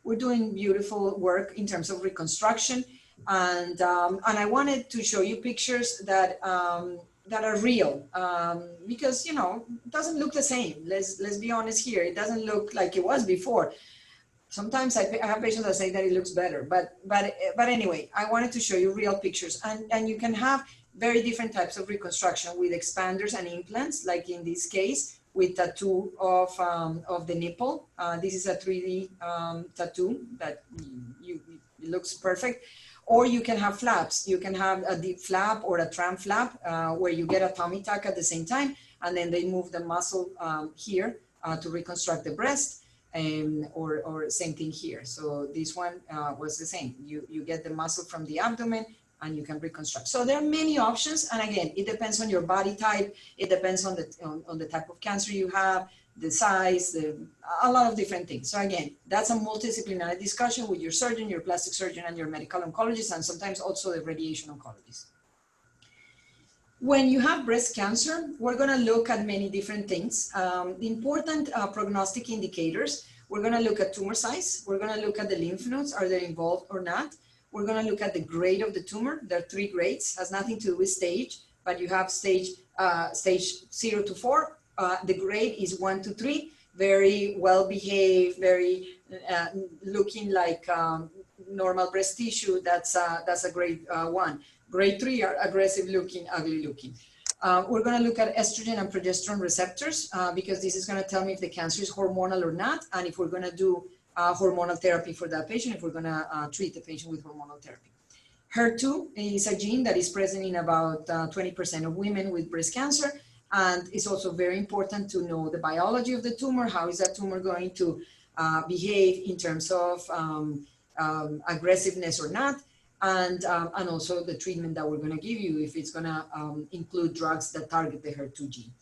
We're doing beautiful work in terms of reconstruction, and I wanted to show you pictures that are real, because, you know, it doesn't look the same. Let's be honest here. It doesn't look like it was before. Sometimes I have patients that say that it looks better, but anyway, I wanted to show you real pictures, and you can have very different types of reconstruction with expanders and implants, like in this case, with tattoo of the nipple. This is a 3D tattoo that it looks perfect. Or you can have flaps. You can have a deep flap or a tram flap where you get a tummy tuck at the same time, and then they move the muscle here to reconstruct the breast, or same thing here. So this one was the same. You get the muscle from the abdomen and you can reconstruct. So there are many options, and again, it depends on your body type. It depends on the type of cancer you have, the size, a lot of different things. So again, that's a multidisciplinary discussion with your surgeon, your plastic surgeon, and your medical oncologist, and sometimes also the radiation oncologist. When you have breast cancer, we're going to look at many different things. The important prognostic indicators, we're going to look at tumor size. We're going to look at the lymph nodes, are they involved or not? We're going to look at the grade of the tumor. There are 3 grades, has nothing to do with stage, but you have stage 0 to 4. The grade is 1 to 3, very well behaved, very looking like normal breast tissue. That's a grade 1. Grade 3 are aggressive looking, ugly looking. We're going to look at estrogen and progesterone receptors because this is going to tell me if the cancer is hormonal or not, and if we're going to do hormonal therapy for that patient, if we're going to treat the patient with hormonal therapy. HER2 is a gene that is present in about 20% of women with breast cancer, and it's also very important to know the biology of the tumor. How is that tumor going to behave in terms of aggressiveness or not, and also the treatment that we're going to give you if it's going to include drugs that target the HER2 gene.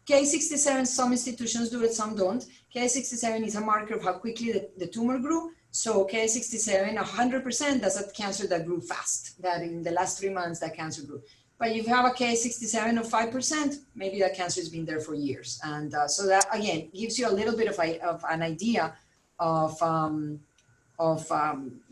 Ki67, some institutions do it, some don't. Ki67 is a marker of how quickly the tumor grew. So Ki67, 100%, that's a cancer that grew fast, that in the last 3 months that cancer grew. But if you have a Ki67 of 5%, maybe that cancer has been there for years. And so that, again, gives you a little bit of an idea of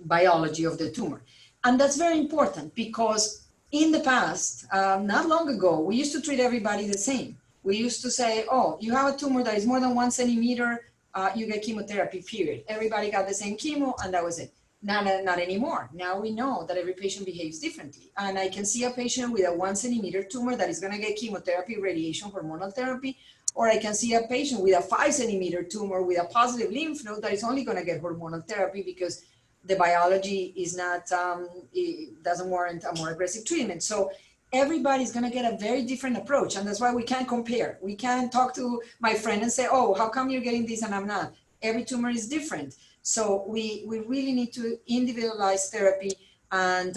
biology of the tumor. And that's very important because in the past, not long ago, we used to treat everybody the same. We used to say, oh, you have a tumor that is more than 1 centimeter, you get chemotherapy, period. Everybody got the same chemo, and that was it. Not anymore. Now we know that every patient behaves differently. And I can see a patient with a 1 centimeter tumor that is going to get chemotherapy, radiation, hormonal therapy, or I can see a patient with a 5 centimeter tumor with a positive lymph node that is only going to get hormonal therapy because the biology is not, it doesn't warrant a more aggressive treatment. So everybody's going to get a very different approach. And that's why we can't compare. We can't talk to my friend and say, oh, how come you're getting this and I'm not? Every tumor is different. So we really need to individualize therapy. And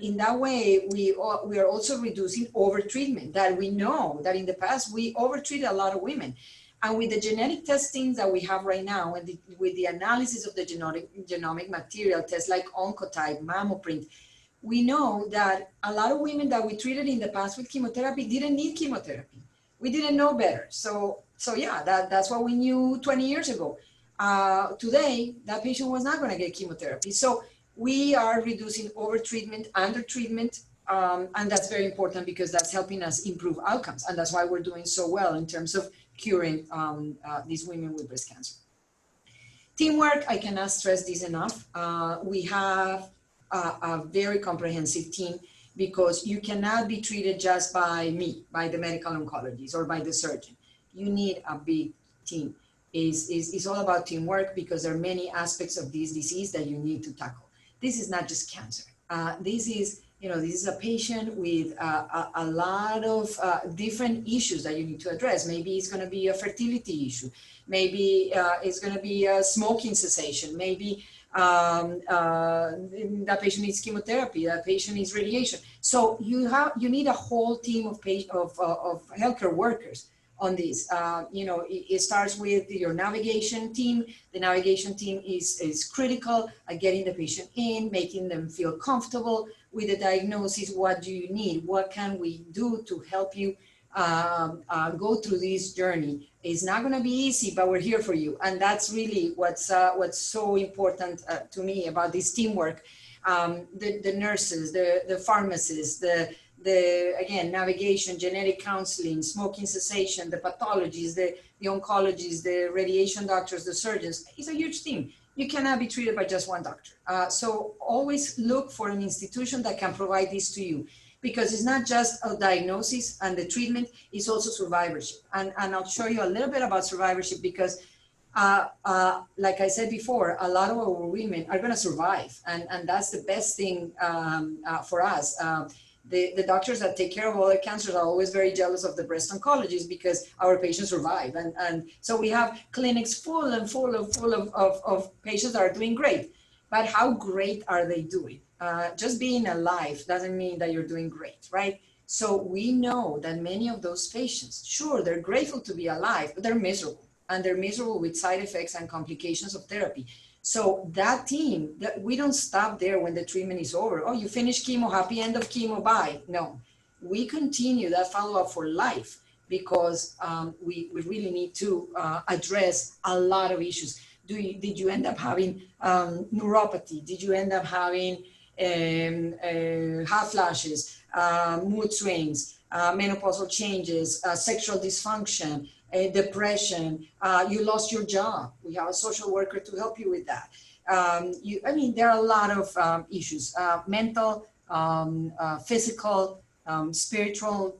in that way, we are also reducing over-treatment that we know that in the past, we over-treated a lot of women. And with the genetic testing that we have right now, and with the analysis of the genomic material, tests like Oncotype, Mammoprint, we know that a lot of women that we treated in the past with chemotherapy didn't need chemotherapy. We didn't know better. So yeah, that's what we knew 20 years ago. Today, that patient was not going to get chemotherapy. So we are reducing over-treatment, under-treatment, and that's very important because that's helping us improve outcomes. And that's why we're doing so well in terms of curing these women with breast cancer. Teamwork, I cannot stress this enough. We have a very comprehensive team because you cannot be treated just by me, by the medical oncologist or by the surgeon. You need a big team. It's all about teamwork because there are many aspects of this disease that you need to tackle. This is not just cancer. This is a patient with a lot of different issues that you need to address. Maybe it's going to be a fertility issue. Maybe it's going to be a smoking cessation. Maybe that patient needs chemotherapy. That patient needs radiation. So you need a whole team of healthcare workers on this. It starts with your navigation team. The navigation team is critical at getting the patient in, making them feel comfortable with the diagnosis. What do you need? What can we do to help you go through this journey? It's not going to be easy, but we're here for you. And that's really what's so important to me about this teamwork. The nurses, the pharmacists, the again, navigation, genetic counseling, smoking cessation, the pathologists, the oncologists, the radiation doctors, the surgeons. It's a huge team. You cannot be treated by just one doctor. So always look for an institution that can provide this to you. because it's not just a diagnosis and the treatment, it's also survivorship. And I'll show you a little bit about survivorship because like I said before, a lot of our women are going to survive, and that's the best thing for us. The doctors that take care of all the cancers are always very jealous of the breast oncologists because our patients survive. And so we have clinics full of patients that are doing great. But how great are they doing? Just being alive doesn't mean that you're doing great, right? So we know that many of those patients, sure, they're grateful to be alive, but they're miserable. And they're miserable with side effects and complications of therapy. So that team, that we don't stop there when the treatment is over. Oh, you finish chemo, happy end of chemo, bye. No, we continue that follow-up for life because we really need to address a lot of issues. Did you end up having neuropathy? Did you end up having hot flashes, mood swings, menopausal changes, sexual dysfunction, depression, you lost your job? We have a social worker to help you with that. I mean, there are a lot of issues, mental, physical, spiritual,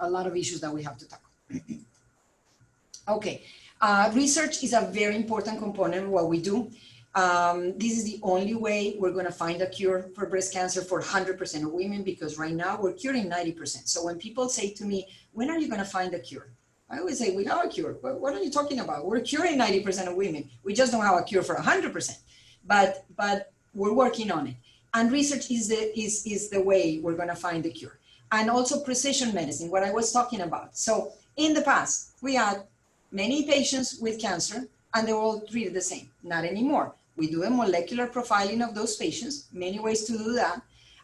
a lot of issues that we have to tackle. Okay, research is a very important component of what we do. This is the only way we're going to find a cure for breast cancer for 100% of women, because right now we're curing 90%. So when people say to me, when are you going to find a cure? I always say, we have a cure. What are you talking about? We're curing 90% of women. We just don't have a cure for 100%, but we're working on it. And research is the way we're going to find the cure. And also precision medicine, what I was talking about. So in the past, we had many patients with cancer and they were all treated the same. Not anymore. We do a molecular profiling of those patients, many ways to do that.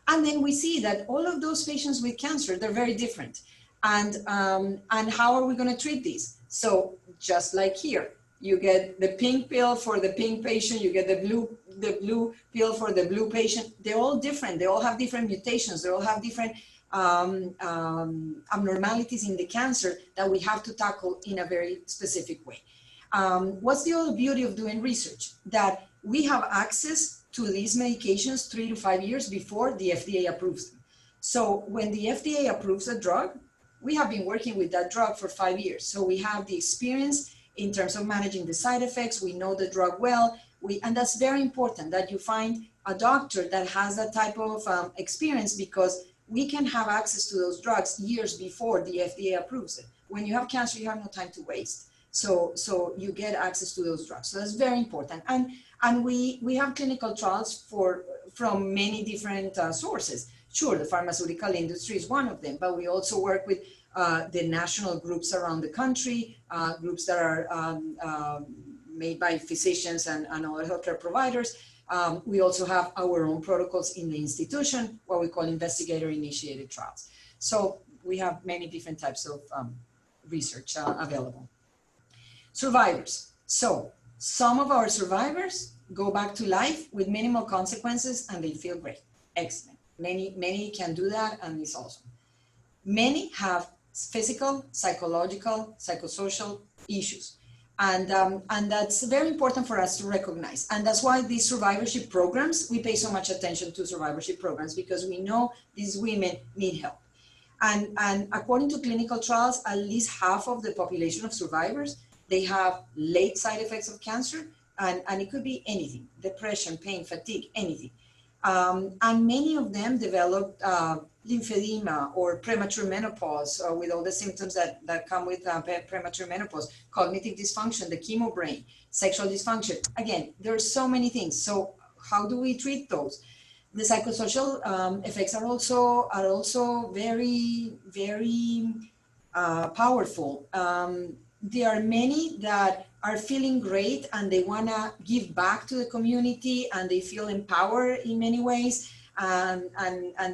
And then we see that all of those patients with cancer, they're very different. And how are we going to treat these? So just like here, you get the pink pill for the pink patient, you get the blue pill for the blue patient. They're all different. They all have different mutations. They all have different abnormalities in the cancer that we have to tackle in a very specific way. What's the other beauty of doing research? That we have access to these medications 3 to 5 years before the FDA approves them. So when the FDA approves a drug, we have been working with that drug for 5 years. So we have the experience in terms of managing the side effects. We know the drug well. And that's very important that you find a doctor that has that type of experience, because we can have access to those drugs years before the FDA approves it. When you have cancer, you have no time to waste. So you get access to those drugs. So that's very important. And we have clinical trials from many different sources. Sure, the pharmaceutical industry is one of them, but we also work with the national groups around the country, groups that are made by physicians and other healthcare providers. We also have our own protocols in the institution, what we call investigator-initiated trials. So we have many different types of research available. Survivors. So some of our survivors go back to life with minimal consequences and they feel great. Excellent. Many can do that, and it's awesome. Many have physical, psychological, psychosocial issues. And that's very important for us to recognize. And that's why these survivorship programs, we pay so much attention to survivorship programs, because we know these women need help. And according to clinical trials, at least half of the population of survivors, they have late side effects of cancer, and it could be anything: depression, pain, fatigue, anything. And many of them develop lymphedema or premature menopause, with all the symptoms that come with premature menopause, cognitive dysfunction, the chemo brain, sexual dysfunction. Again, there are so many things. So how do we treat those? The psychosocial effects are also very, very powerful. There are many that are feeling great and they want to give back to the community, and they feel empowered in many ways, and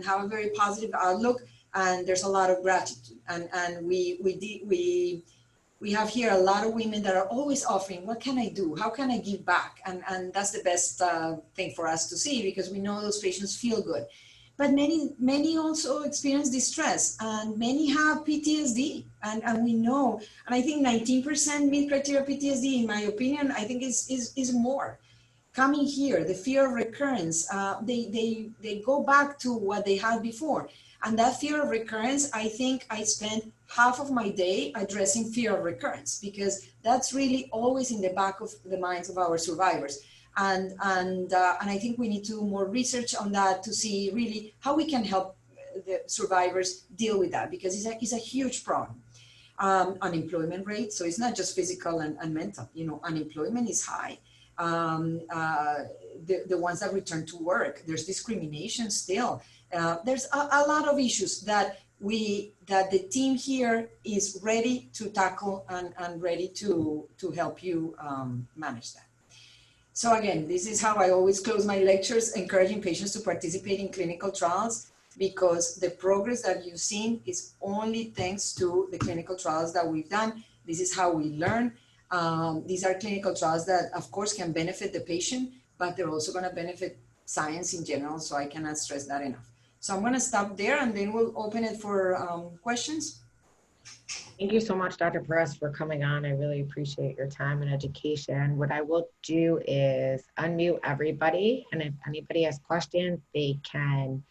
have a very positive outlook, and there's a lot of gratitude. And we have here a lot of women that are always offering, what can I do? How can I give back? And that's the best thing for us to see, because we know those patients feel good. But many also experience distress, and many have PTSD, and we know, and I think 19% meet criteria PTSD, in my opinion. I think is more. Coming here, the fear of recurrence, they go back to what they had before. And that fear of recurrence, I think I spend half of my day addressing fear of recurrence, because that's really always in the back of the minds of our survivors. And I think we need to do more research on that to see really how we can help the survivors deal with that, because it's a huge problem. Unemployment rate, so it's not just physical and mental, unemployment is high. The ones that return to work, there's discrimination still. There's a lot of issues that the team here is ready to tackle and ready to help you manage that. So again, this is how I always close my lectures, encouraging patients to participate in clinical trials, because the progress that you've seen is only thanks to the clinical trials that we've done. This is how we learn. These are clinical trials that, of course, can benefit the patient, but they're also going to benefit science in general, so I cannot stress that enough. So I'm going to stop there, and then we'll open it for questions. Thank you so much, Dr. Perez, for coming on. I really appreciate your time and education. What I will do is unmute everybody, and if anybody has questions, they can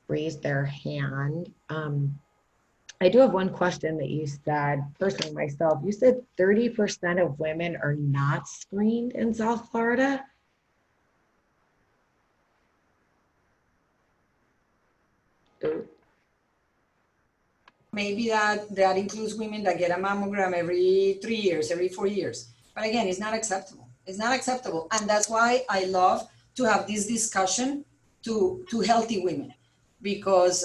raise their hand. I do have one question that you said, personally myself. You said 30% of women are not screened in South Florida. Maybe that includes women that get a mammogram every 3 years, every 4 years. But again, it's not acceptable. It's not acceptable. And that's why I love to have this discussion to healthy women. Because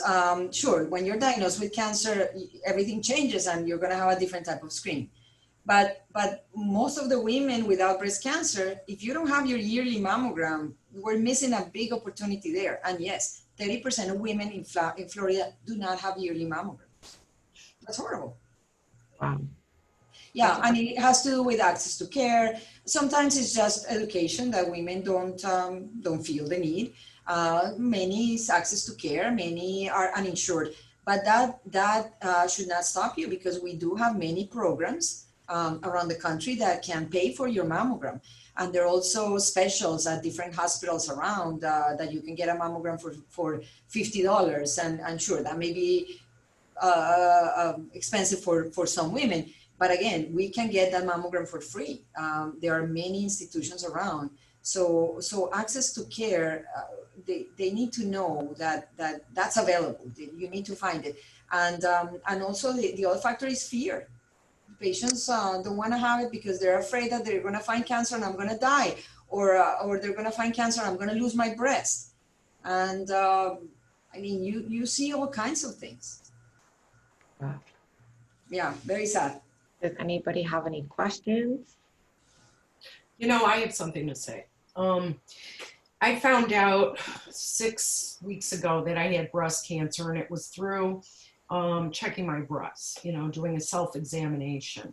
sure, when you're diagnosed with cancer, everything changes and you're going to have a different type of screening. But most of the women without breast cancer, if you don't have your yearly mammogram, we're missing a big opportunity there. And yes, 30% of women in Florida do not have yearly mammogram. That's horrible. Wow. Yeah, and it has to do with access to care. Sometimes it's just education that women don't feel the need. Many is access to care. Many are uninsured, but that should not stop you, because we do have many programs around the country that can pay for your mammogram, and there are also specials at different hospitals around that you can get a mammogram for $50, and sure, that may be expensive for some women, but again, we can get that mammogram for free. There are many institutions around, so access to care, they need to know that's available. You need to find it, and also the other factor is fear. Patients don't want to have it because they're afraid that they're going to find cancer and I'm going to die, or they're going to find cancer and I'm going to lose my breast, and I mean, you see all kinds of things. Wow. Yeah, very sad. Does anybody have any questions? I have something to say. I found out 6 weeks ago that I had breast cancer, and it was through checking my breasts, doing a self-examination.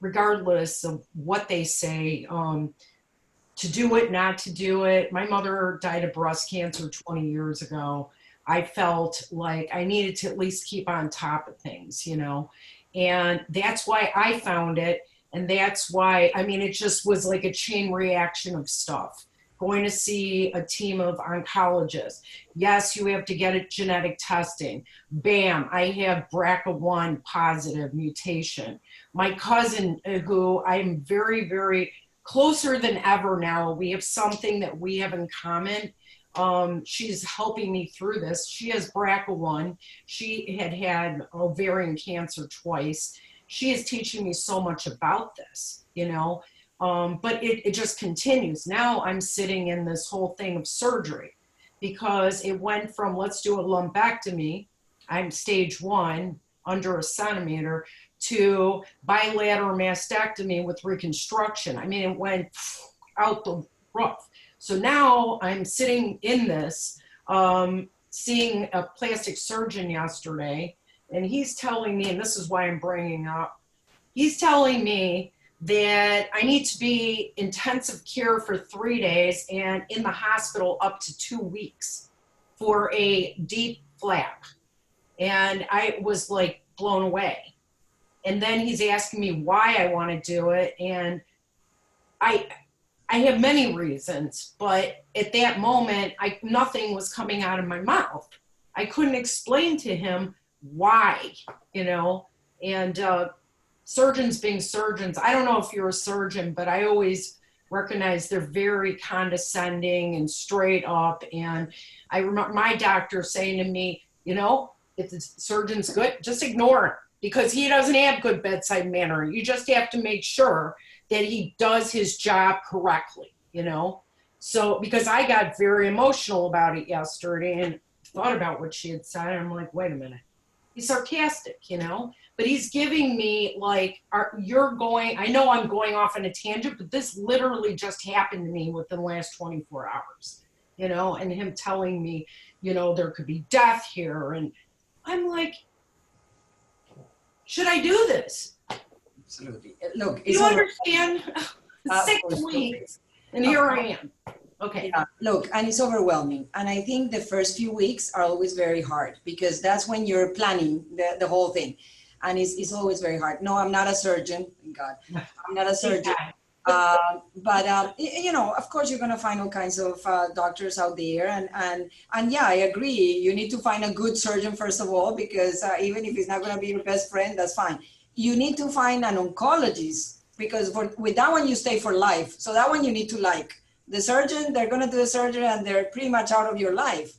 Regardless of what they say, to do it, not to do it. My mother died of breast cancer 20 years ago. I felt like I needed to at least keep on top of things, and that's why I found it. And that's why, I mean, it just was like a chain reaction of stuff. Going to see a team of oncologists. Yes, you have to get a genetic testing. Bam, I have BRCA1 positive mutation. My cousin, who I'm very, very closer than ever now, we have something that we have in common. She's helping me through this. She has BRCA1. She had ovarian cancer twice. She is teaching me so much about this, but it just continues. Now I'm sitting in this whole thing of surgery, because it went from let's do a lumpectomy, I'm stage 1, under a centimeter, to bilateral mastectomy with reconstruction. I mean, it went out the roof. So now I'm sitting in this, seeing a plastic surgeon yesterday, and he's telling me, and this is why I'm bringing up, he's telling me that I need to be intensive care for 3 days and in the hospital up to 2 weeks for a deep flap. And I was like blown away. And then he's asking me why I want to do it. And I have many reasons, but at that moment, nothing was coming out of my mouth. I couldn't explain to him why, you know, and surgeons being surgeons, I don't know if you're a surgeon, but I always recognize they're very condescending and straight up. And I remember my doctor saying to me, you know, if the surgeon's good, just ignore him because he doesn't have good bedside manner. You just have to make sure that he does his job correctly, you know? So, because I got very emotional about it yesterday and thought about what she had said, and I'm like, wait a minute. He's sarcastic, you know? But he's giving me like, I know I'm going off on a tangent, but this literally just happened to me within the last 24 hours, you know? And him telling me, you know, there could be death here. And I'm like, should I do this? Absolutely. Look, You understand? 6 weeks, and here I am. Okay. Yeah, look, and it's overwhelming. And I think the first few weeks are always very hard because that's when you're planning the whole thing. And it's always very hard. No, I'm not a surgeon. Thank God. I'm not a surgeon. But you know, of course, you're going to find all kinds of doctors out there. And yeah, I agree. You need to find a good surgeon, first of all, because even if he's not going to be your best friend, that's fine. You need to find an oncologist because with that one, you stay for life. So that one you need to like. The surgeon, they're going to do the surgery and they're pretty much out of your life.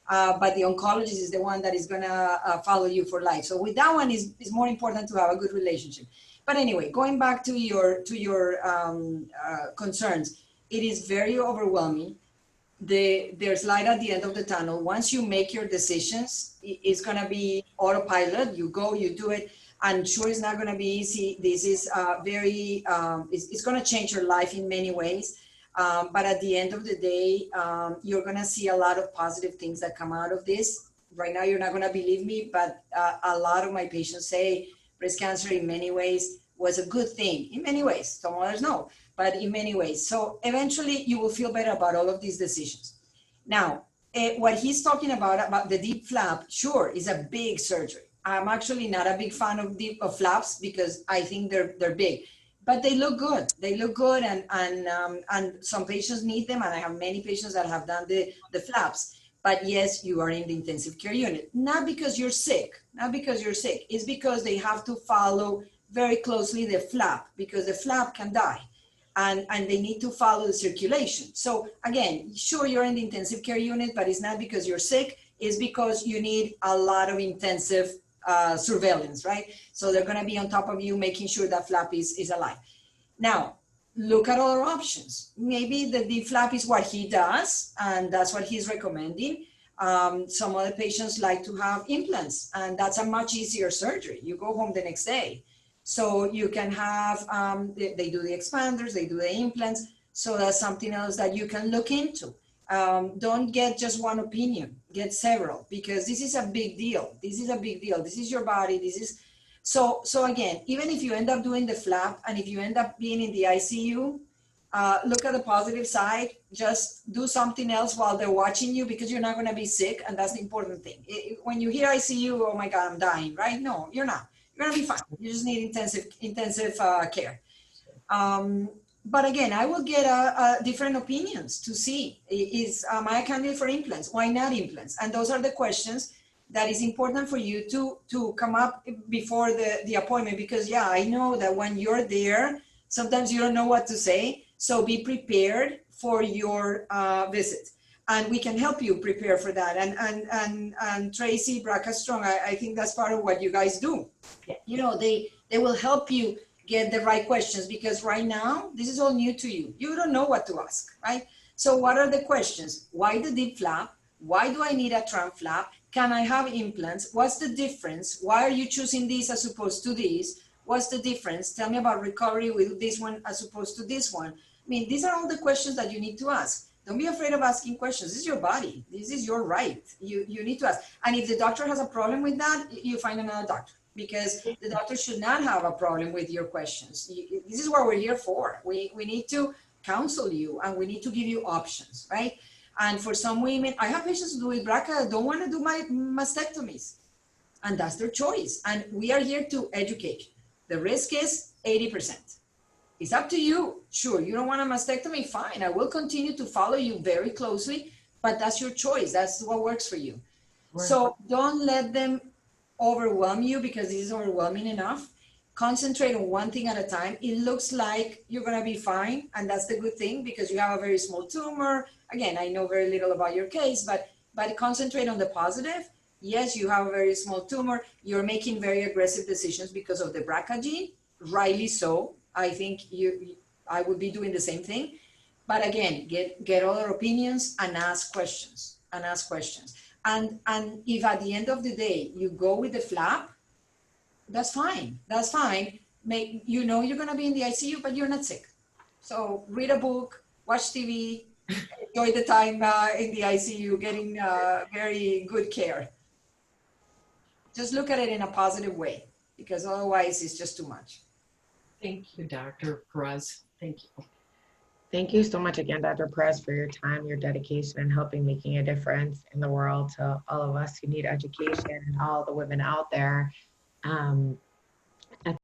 But the oncologist is the one that is going to follow you for life. So with that one, it's more important to have a good relationship. But anyway, going back to your concerns, it is very overwhelming. There's light at the end of the tunnel. Once you make your decisions, it's going to be autopilot. You go, you do it. I'm sure it's not going to be easy. This is it's going to change your life in many ways. But at the end of the day, you're going to see a lot of positive things that come out of this. Right now, you're not going to believe me, but a lot of my patients say breast cancer in many ways was a good thing. In many ways, some others no, but in many ways. So eventually, you will feel better about all of these decisions. Now, what he's talking about the deep flap, sure, is a big surgery. I'm actually not a big fan of flaps because I think they're big. But they look good. They look good, and some patients need them, and I have many patients that have done the flaps. But yes, you are in the intensive care unit, not because you're sick, It's because they have to follow very closely the flap because the flap can die, and they need to follow the circulation. So again, sure, you're in the intensive care unit, but it's not because you're sick. It's because you need a lot of intensive surveillance, right? So they're going to be on top of you, making sure that flap is alive. Now, look at other options. Maybe the deep flap is what he does, and that's what he's recommending. Some other patients like to have implants, and that's a much easier surgery. You go home the next day. So you can have, they do the expanders, they do the implants. So that's something else that you can look into. Don't get just one opinion, get several, because this is a big deal. This is your body. So again, even if you end up doing the flap and if you end up being in the ICU, look at the positive side, just do something else while they're watching you because you're not going to be sick. And that's the important thing. When you hear ICU, oh my God, I'm dying, right? No, you're not. You're going to be fine. You just need intensive care. But again, I will get different opinions to see, am I a candidate for implants? Why not implants? And those are the questions that is important for you to come up before the appointment, because yeah, I know that when you're there, sometimes you don't know what to say. So be prepared for your visit. And we can help you prepare for that. And Tracy Braca-Strong, I think that's part of what you guys do. Yeah. You know, they will help you get the right questions, because right now, this is all new to you. You don't know what to ask, right? So what are the questions? Why the deep flap? Why do I need a trunk flap? Can I have implants? What's the difference? Why are you choosing this as opposed to this? What's the difference? Tell me about recovery with this one as opposed to this one. I mean, these are all the questions that you need to ask. Don't be afraid of asking questions. This is your body. This is your right. You need to ask. And if the doctor has a problem with that, you find another doctor, because the doctor should not have a problem with your questions. This is what we're here for. We need to counsel you, and we need to give you options, right? And for some women, I have patients who do with BRCA that don't want to do my mastectomies, and that's their choice. And we are here to educate. The risk is 80%. It's up to you. Sure, you don't want a mastectomy, fine. I will continue to follow you very closely, but that's your choice. That's what works for you. Right. So don't let them overwhelm you because this is overwhelming enough. Concentrate on one thing at a time. It looks like you're gonna be fine, and that's the good thing because you have a very small tumor. Again, I know very little about your case, but concentrate on the positive. Yes, you have a very small tumor. You're making very aggressive decisions because of the BRCA gene, rightly so. I think I would be doing the same thing. But again, get other opinions and ask questions and ask questions. And if at the end of the day you go with the flap, that's fine. That's fine. You know you're gonna be in the ICU, but you're not sick. So read a book, watch TV, enjoy the time in the ICU, getting very good care. Just look at it in a positive way, because otherwise it's just too much. Thank you, Dr. Perez. Thank you. Thank you so much again, Dr. Perez, for your time, your dedication, and helping making a difference in the world to all of us who need education and all the women out there.